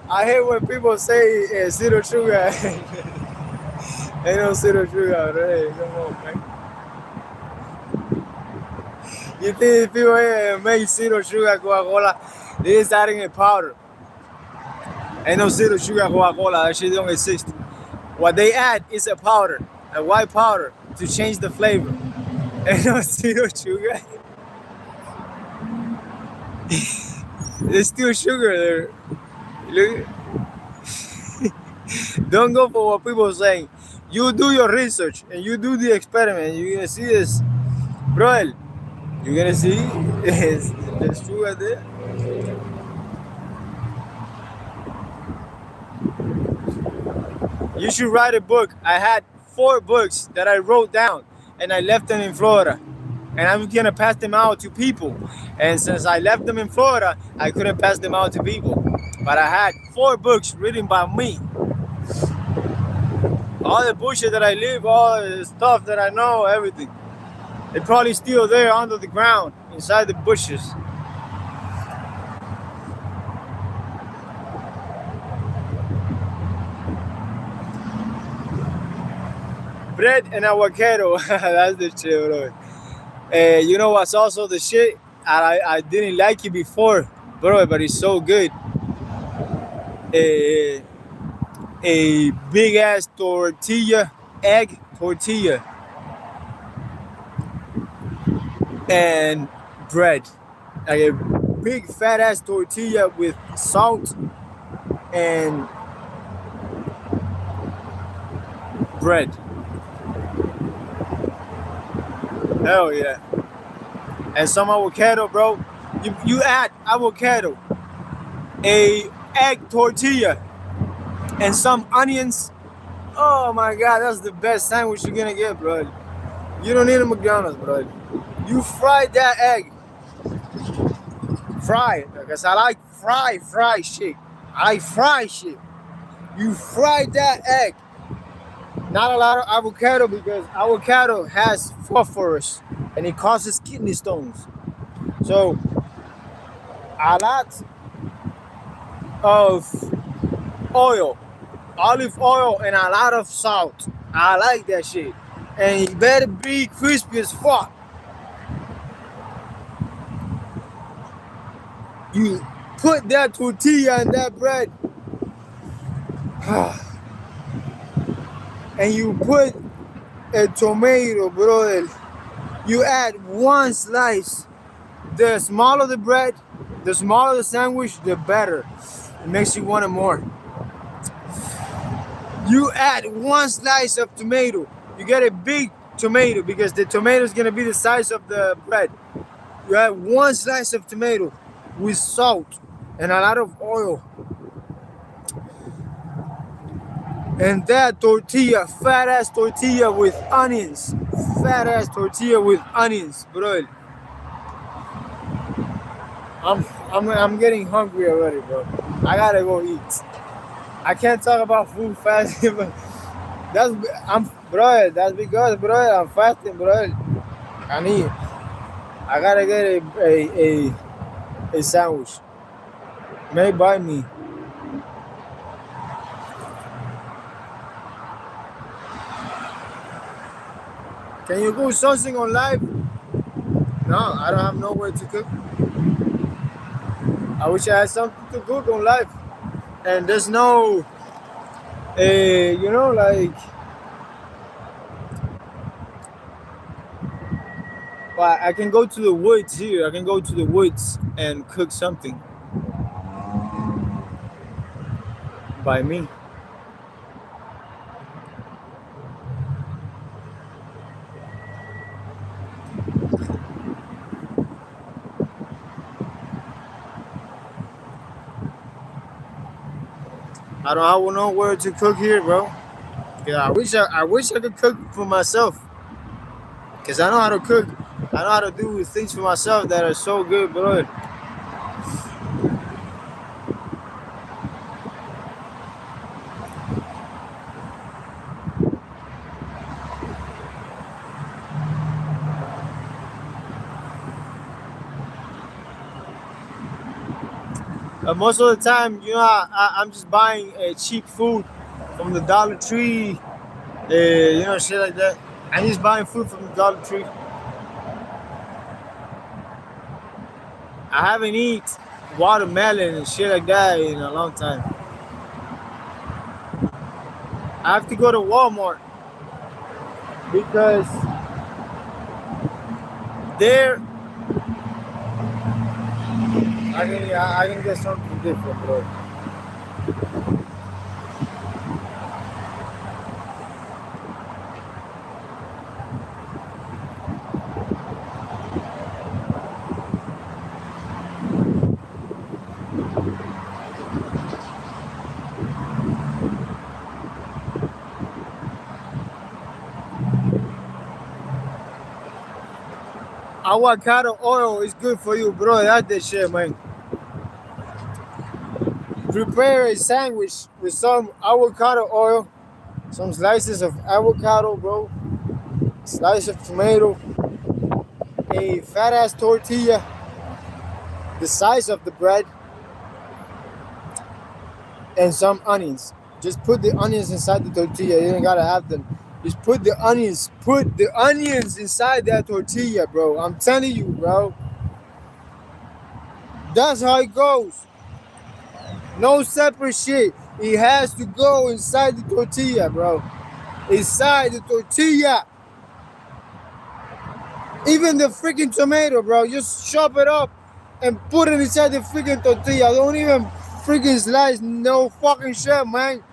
S2: I hate when people say zero sugar. Ain't no zero sugar, right? Come on, man. You think people make zero sugar Coca-Cola? They just adding a powder. Ain't no zero sugar Coca-Cola. That shit don't exist. What they add is a powder, a white powder, to change the flavor. Ain't no zero sugar. There's still sugar there. Look, don't go for what people are saying. You do your research and you do the experiment. You're gonna see this, bro. You're gonna see there's sugar there. You should write a book. I had 4 books that I wrote down and I left them in Florida. And I'm gonna pass them out to people. And since I left them in Florida, I couldn't pass them out to people. But I had 4 books written by me. All the bullshit that I live, all the stuff that I know, everything. They're probably still there under the ground, inside the bushes. Bread and avocado. That's the shit, bro. You know what's also the shit? I didn't like it before, bro, but it's so good. A big ass tortilla, egg tortilla, and bread. Like a big fat ass tortilla with salt and bread. Hell yeah. And some avocado, bro. You add avocado, a egg tortilla, and some onions. Oh my god, that's the best sandwich you're gonna get, bro. You don't need a McDonald's, bro. You fry that egg. Fry it, because I like fry shit. I fry shit. You fry that egg. Not a lot of avocado because avocado has phosphorus and it causes kidney stones. So a lot of oil, olive oil, and a lot of salt. I like that shit. And it better be crispy as fuck. You put that tortilla and that bread, and you put a tomato, brother. You add 1 slice. The smaller the bread, the smaller the sandwich, the better. It makes you want it more. You add 1 slice of tomato. You get a big tomato because the tomato is gonna be the size of the bread. You add 1 slice of tomato with salt and a lot of oil. And that tortilla, fat ass tortilla with onions. Fat ass tortilla with onions, bro. I'm getting hungry already, bro. I gotta go eat. I can't talk about food fasting, but that's because, bro, I'm fasting, bro. I gotta get a sandwich made by me. Can you cook something on live? No, I don't have nowhere to cook. I wish I had something to cook on live. And there's no, like, well, I can go to the woods here. I can go to the woods and cook something by me. I don't have nowhere to cook here, bro. Yeah, I wish I could cook for myself. Cause I know how to cook. I know how to do things for myself that are so good, bro. Most of the time, I'm just buying cheap food from the Dollar Tree, shit like that. I'm just buying food from the Dollar Tree. I haven't eaten watermelon and shit like that in a long time. I have to go to Walmart because there I can get something different, bro. Avocado oil is good for you, bro. That's the shit, man. Prepare a sandwich with some avocado oil, some slices of avocado, bro, slice of tomato, a fat ass tortilla, the size of the bread, and some onions. Just put the onions inside the tortilla. You don't gotta have them. Just put the onions. Put the onions inside that tortilla, bro. I'm telling you, bro. That's how it goes. No separate shit. It has to go inside the tortilla, bro. Inside the tortilla. Even the freaking tomato, bro. Just chop it up and put it inside the freaking tortilla. Don't even freaking slice no fucking shit, man.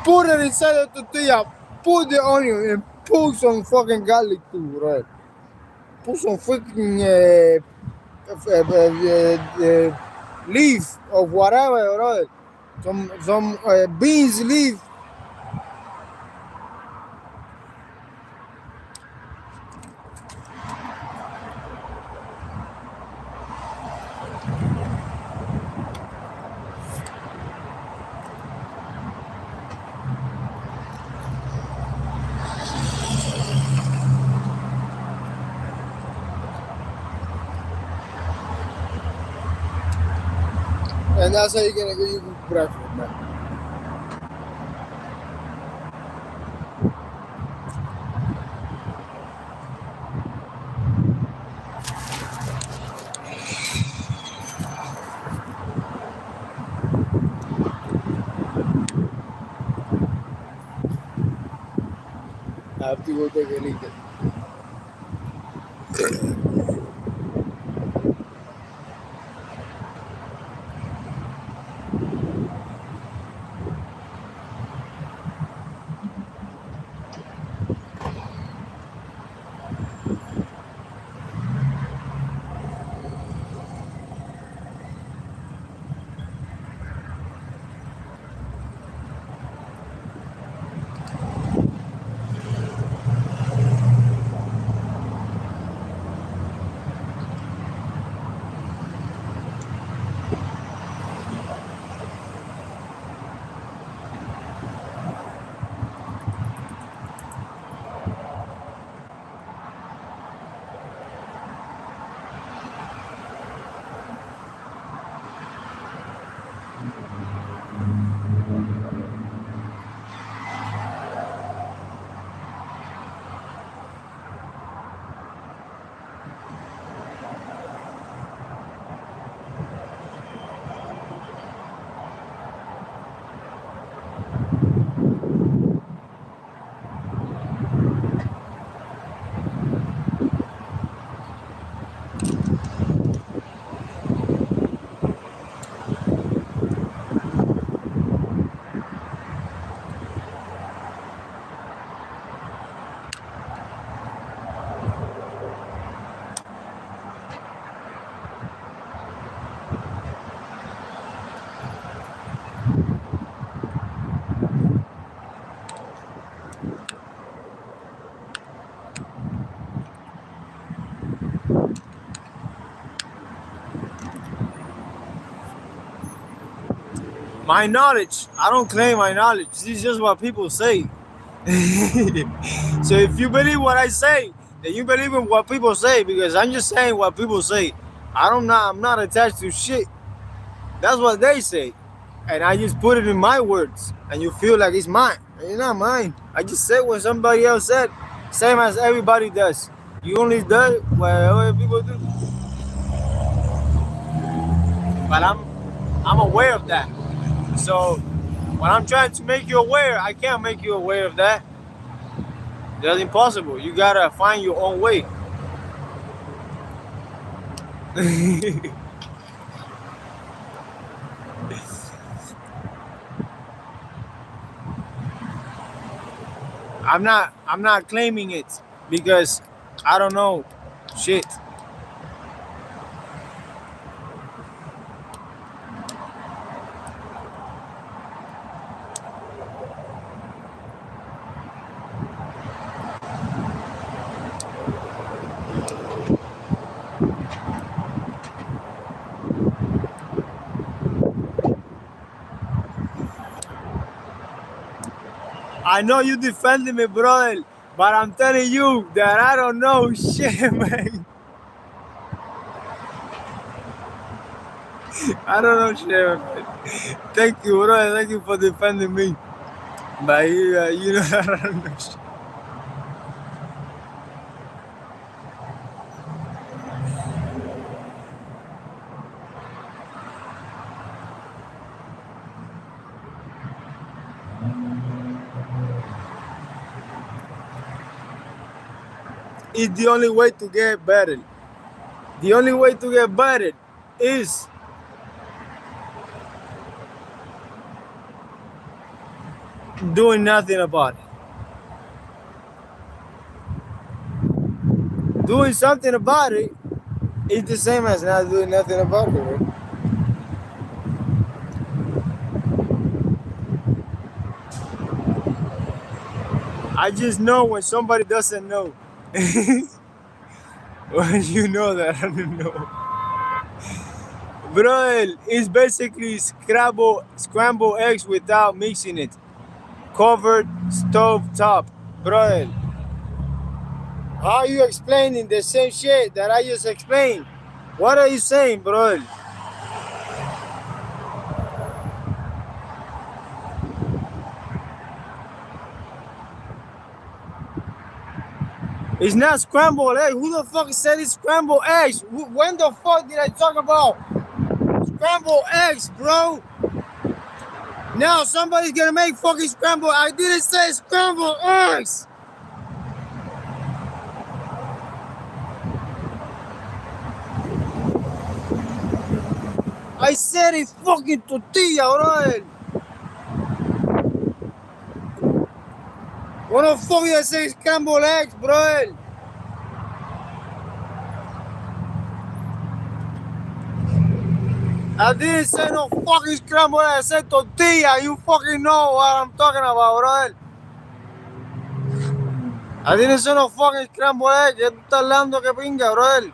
S2: Put it inside the tortilla. Put the onion and put some fucking garlic too, bro. Put some freaking leaf of whatever, bro. Some beans leaf. And that's how you're gonna get your good breakfast, man. I have to go take a leak. My knowledge. I don't claim my knowledge. This is just what people say. So if you believe what I say, then you believe in what people say because I'm just saying what people say. I'm not attached to shit. That's what they say. And I just put it in my words. And you feel like it's mine. It's not mine. I just said what somebody else said. Same as everybody does. You only do what other people do. But I'm aware of that. So when I'm trying to make you aware, I can't make you aware of that. That's impossible. You gotta find your own way. I'm not claiming it because I don't know shit. I know you defending me, brother, but I'm telling you that I don't know shit, man. I don't know shit, man. Thank you, brother. Thank you for defending me. But you know, I don't know shit. It's the only way to get better. The only way to get better is doing nothing about it. Doing something about it is the same as not doing nothing about it, right? I just know when somebody doesn't know. When you know that I don't know. Bro, it's basically scrambled eggs without mixing it. Covered stove top. Bro, how are you explaining the same shit that I just explained? What are you saying, bro? It's not scrambled eggs. Who the fuck said it's scrambled eggs? When the fuck did I talk about scrambled eggs, bro? Now somebody's gonna make fucking scrambled. I didn't say scrambled eggs. I said it's fucking tortilla, bro. What the fuck did I say scrambled eggs, bro? I didn't say no fucking scrambled eggs. I said tortilla. You fucking know what I'm talking about, bro. I didn't say no fucking scrambled eggs. Ya tú estás hablando que pinga, bro.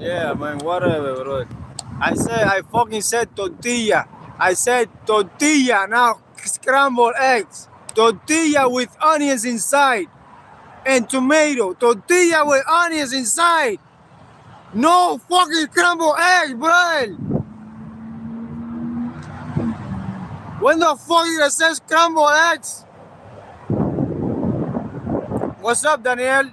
S2: Yeah, man, whatever, bro. I fucking said tortilla. I said tortilla, now scrambled eggs. Tortilla with onions inside and tomato. Tortilla with onions inside. No fucking scrambled eggs, bro. When the fuck did I say scrambled eggs? What's up, Daniel?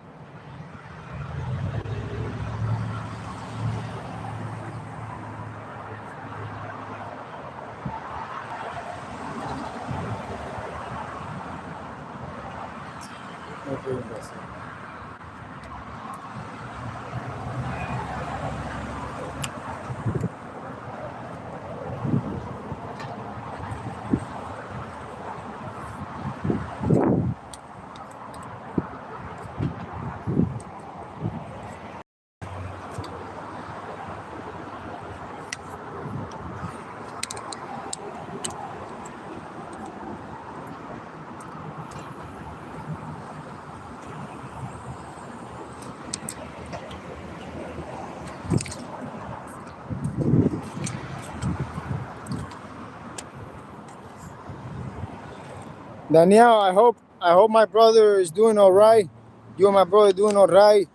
S2: Daniel, I hope my brother is doing all right. You and my brother doing all right.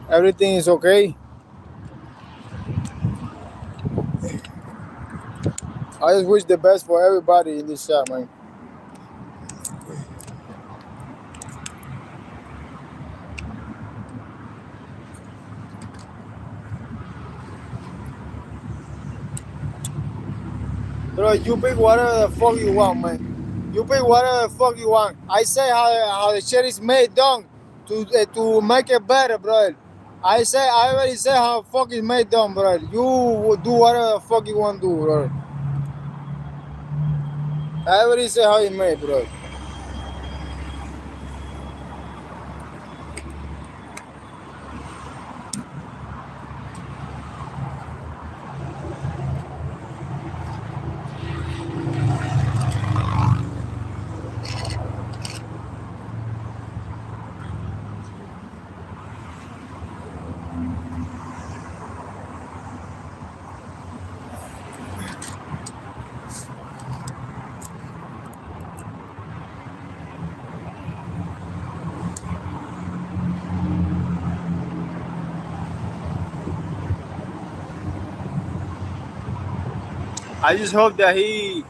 S2: Everything is okay. I just wish the best for everybody in this shop, man. Bro, you pick whatever the fuck you want, man. You pick whatever the fuck you want. I say how the shit is made done to make it better, bro. I already say how the fuck is made done, bro. You will do whatever the fuck you want to do, bro. I already say how it's made, bro. I just hope that he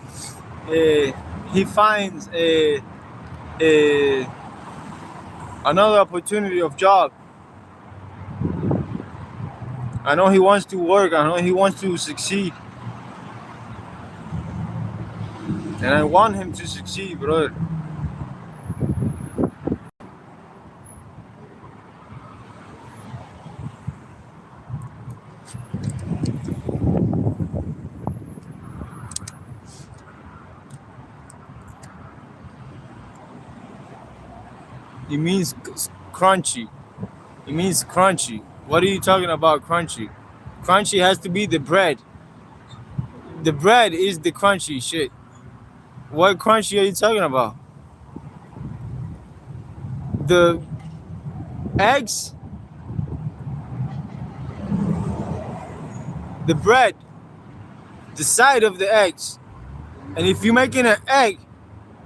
S2: finds a another opportunity of job. I know he wants to work. I know he wants to succeed, and I want him to succeed, bro. It means crunchy. It means crunchy. What are you talking about, crunchy? Crunchy has to be the bread. The bread is the crunchy shit. What crunchy are you talking about? The eggs, the bread, the side of the eggs. And if you're making an egg,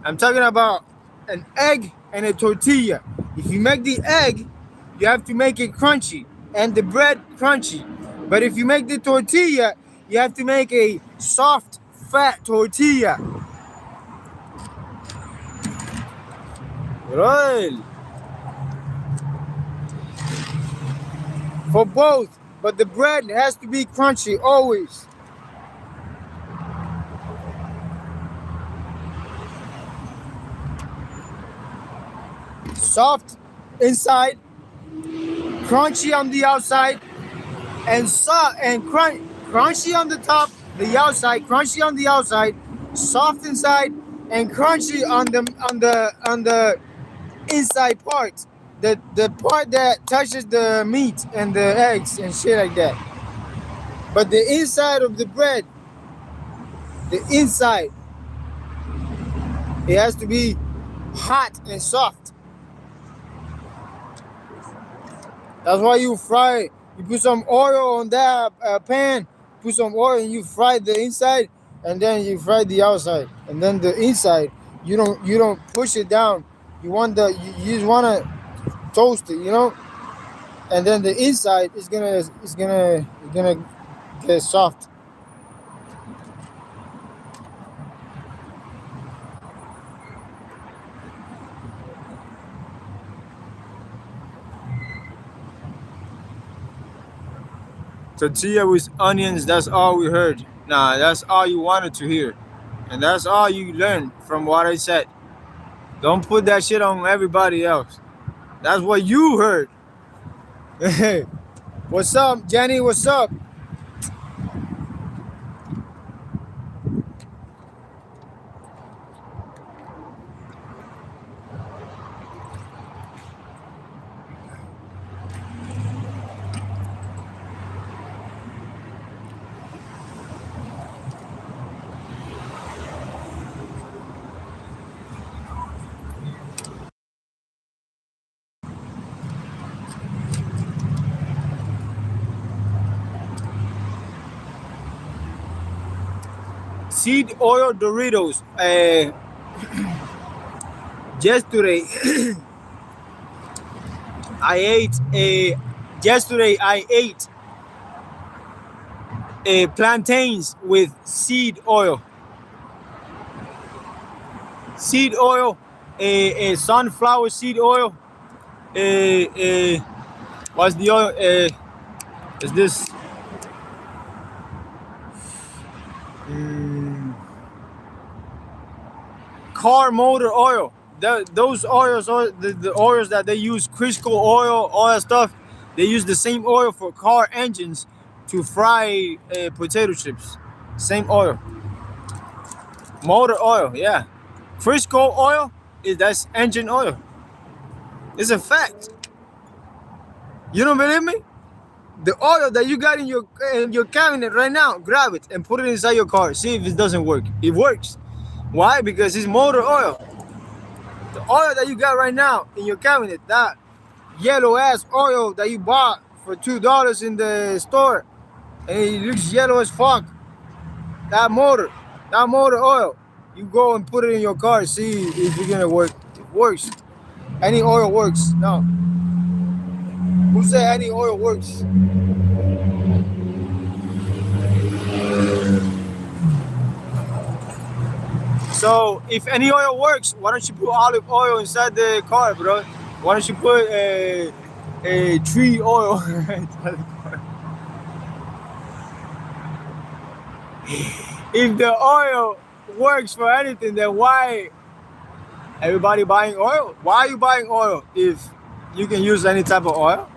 S2: I'm talking about an egg and a tortilla. If you make the egg, you have to make it crunchy and the bread crunchy. But if you make the tortilla, you have to make a soft, fat tortilla. Royal. For both, but the bread has to be crunchy always. Soft inside, crunchy on the outside, and crunchy on the top, the outside, crunchy on the outside, soft inside, and crunchy on the inside part, the part that touches the meat and the eggs and shit like that. But the inside of the bread, the inside, it has to be hot and soft. That's why you fry it. You put some oil on that pan, put some oil, and you fry the inside, and then you fry the outside, and then the inside. You don't push it down. You just wanna toast it, and then the inside is gonna get soft. Tortilla with onions. That's all we heard. Nah, that's all you wanted to hear, and that's all you learned from what I said. Don't put that shit on everybody else. That's what you heard. Hey, what's up, Jenny? What's up? seed oil Doritos. Yesterday I ate a. Yesterday I ate plantains with seed oil. Seed oil, a sunflower seed oil. A what's the oil? Is this? Mm, car motor oil. Those oils are the oils that they use, Crisco oil, all that stuff. They use the same oil for car engines to fry potato chips. Same oil, motor oil. Yeah, Crisco oil is that's engine oil. It's a fact. You don't believe me? The oil that you got in your cabinet right now, grab it and put it inside your car. See if it doesn't work. It works. Why? Because it's motor oil. The oil that you got right now in your cabinet, that yellow ass oil that you bought for $2 in the store, and it looks yellow as fuck. That motor oil, you go and put it in your car, see if it's gonna work. It works. Any oil works. No. Who said any oil works? So if any oil works, why don't you put olive oil inside the car, bro? Why don't you put a tree oil inside the car? If the oil works for anything, then why everybody buying oil? Why are you buying oil if you can use any type of oil?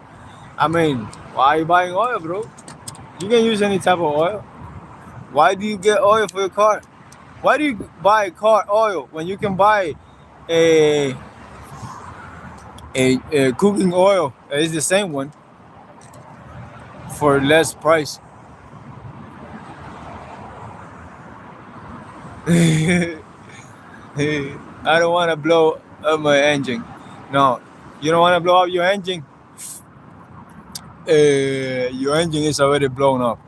S2: I mean, why are you buying oil, bro? You can use any type of oil. Why do you get oil for your car? Why do you buy car oil when you can buy a cooking oil? It's the same one for less price. I don't want to blow up my engine. No, you don't want to blow up your engine. Your engine is already blown up.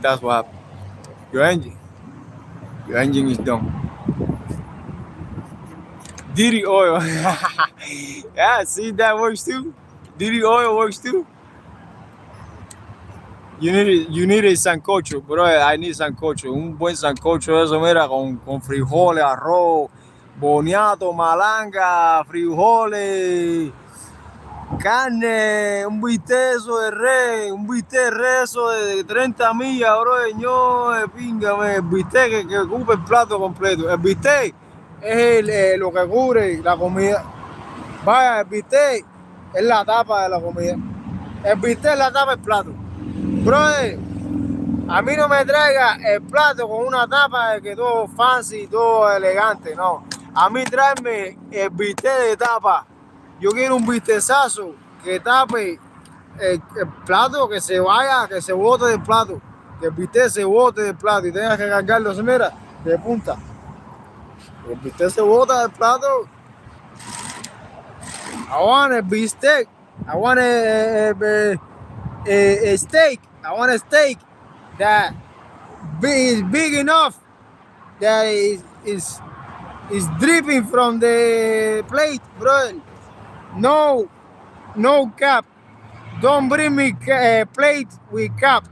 S2: That's what happened. Your engine is done. Diddy oil. Yeah, see, that works too. Diddy oil works too. You need a sancocho, bro. I need sancocho. Un buen sancocho, eso, mira, con frijoles, arroz, boniato, malanga, frijoles, carne, un bistezo de res, un bistec rezo de 30 millas, bro. Señor, píngame, el bistec que ocupa el plato completo. El bistec es lo que cubre la comida. Vaya, el bistec es la tapa de la comida. El bistec es la tapa del plato. Brother, a mí no me traiga el plato con una tapa de que todo fancy, todo elegante, no. A mí tráeme el bistec de tapa. Yo quiero un bistezazo que tape el plato, que se vaya, que se bote del plato. Que el bistec se bote del plato y tengas que cargarlo, mira, de punta. El bistec se bota del plato. I want a bistec. I want a steak. I want a steak that is big enough that is dripping from the plate, bro. No cap. Don't bring me a plate with cap.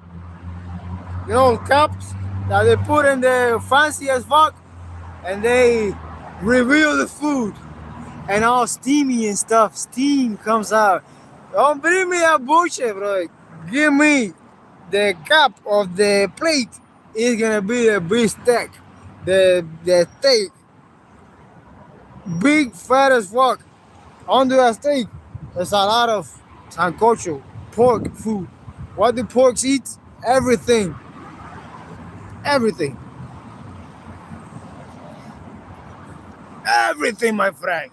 S2: You know, caps that they put in the fancy as fuck, and they reveal the food and all steamy and stuff. Steam comes out. Don't bring me a bullshit, bro. Give me the cap of the plate. It's gonna be a big steak. The steak, big fat as fuck. Under that steak, there's a lot of sancocho, pork food. What do porks eat? Everything. Everything. Everything, my friend.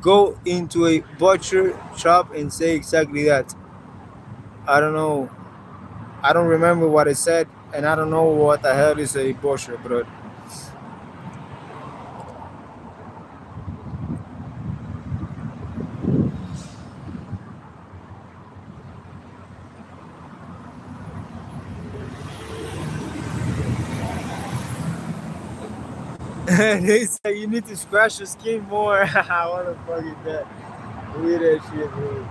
S2: Go into a butcher shop and say exactly that. I don't know. I don't remember what it said, and I don't know what the hell is a butcher, bro. And they say you need to scratch your skin more. I wanna fucking that. Weird that shit, bro.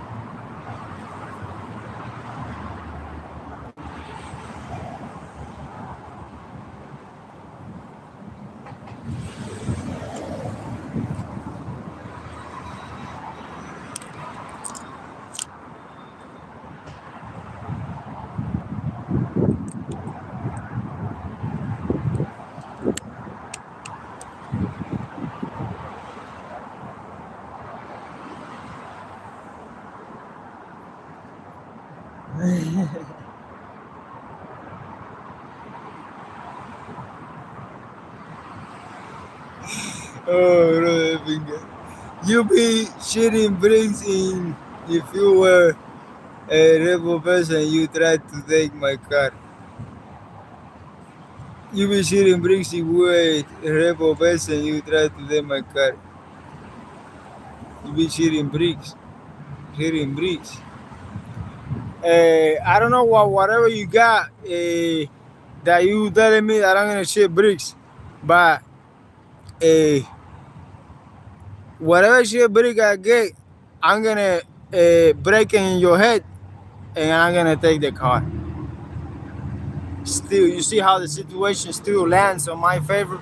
S2: Oh, bro, finger. You be shitting bricks in if you were a rebel person, you tried to take my car. You be shitting bricks if you were a rebel person, you tried to take my car. You be shitting bricks. Shitting bricks. I don't know whatever you got that you telling me that I'm gonna shit bricks, but uh, whatever shit brick I get, I'm gonna break it in your head and I'm gonna take the car. Still, you see how the situation still lands on my favor.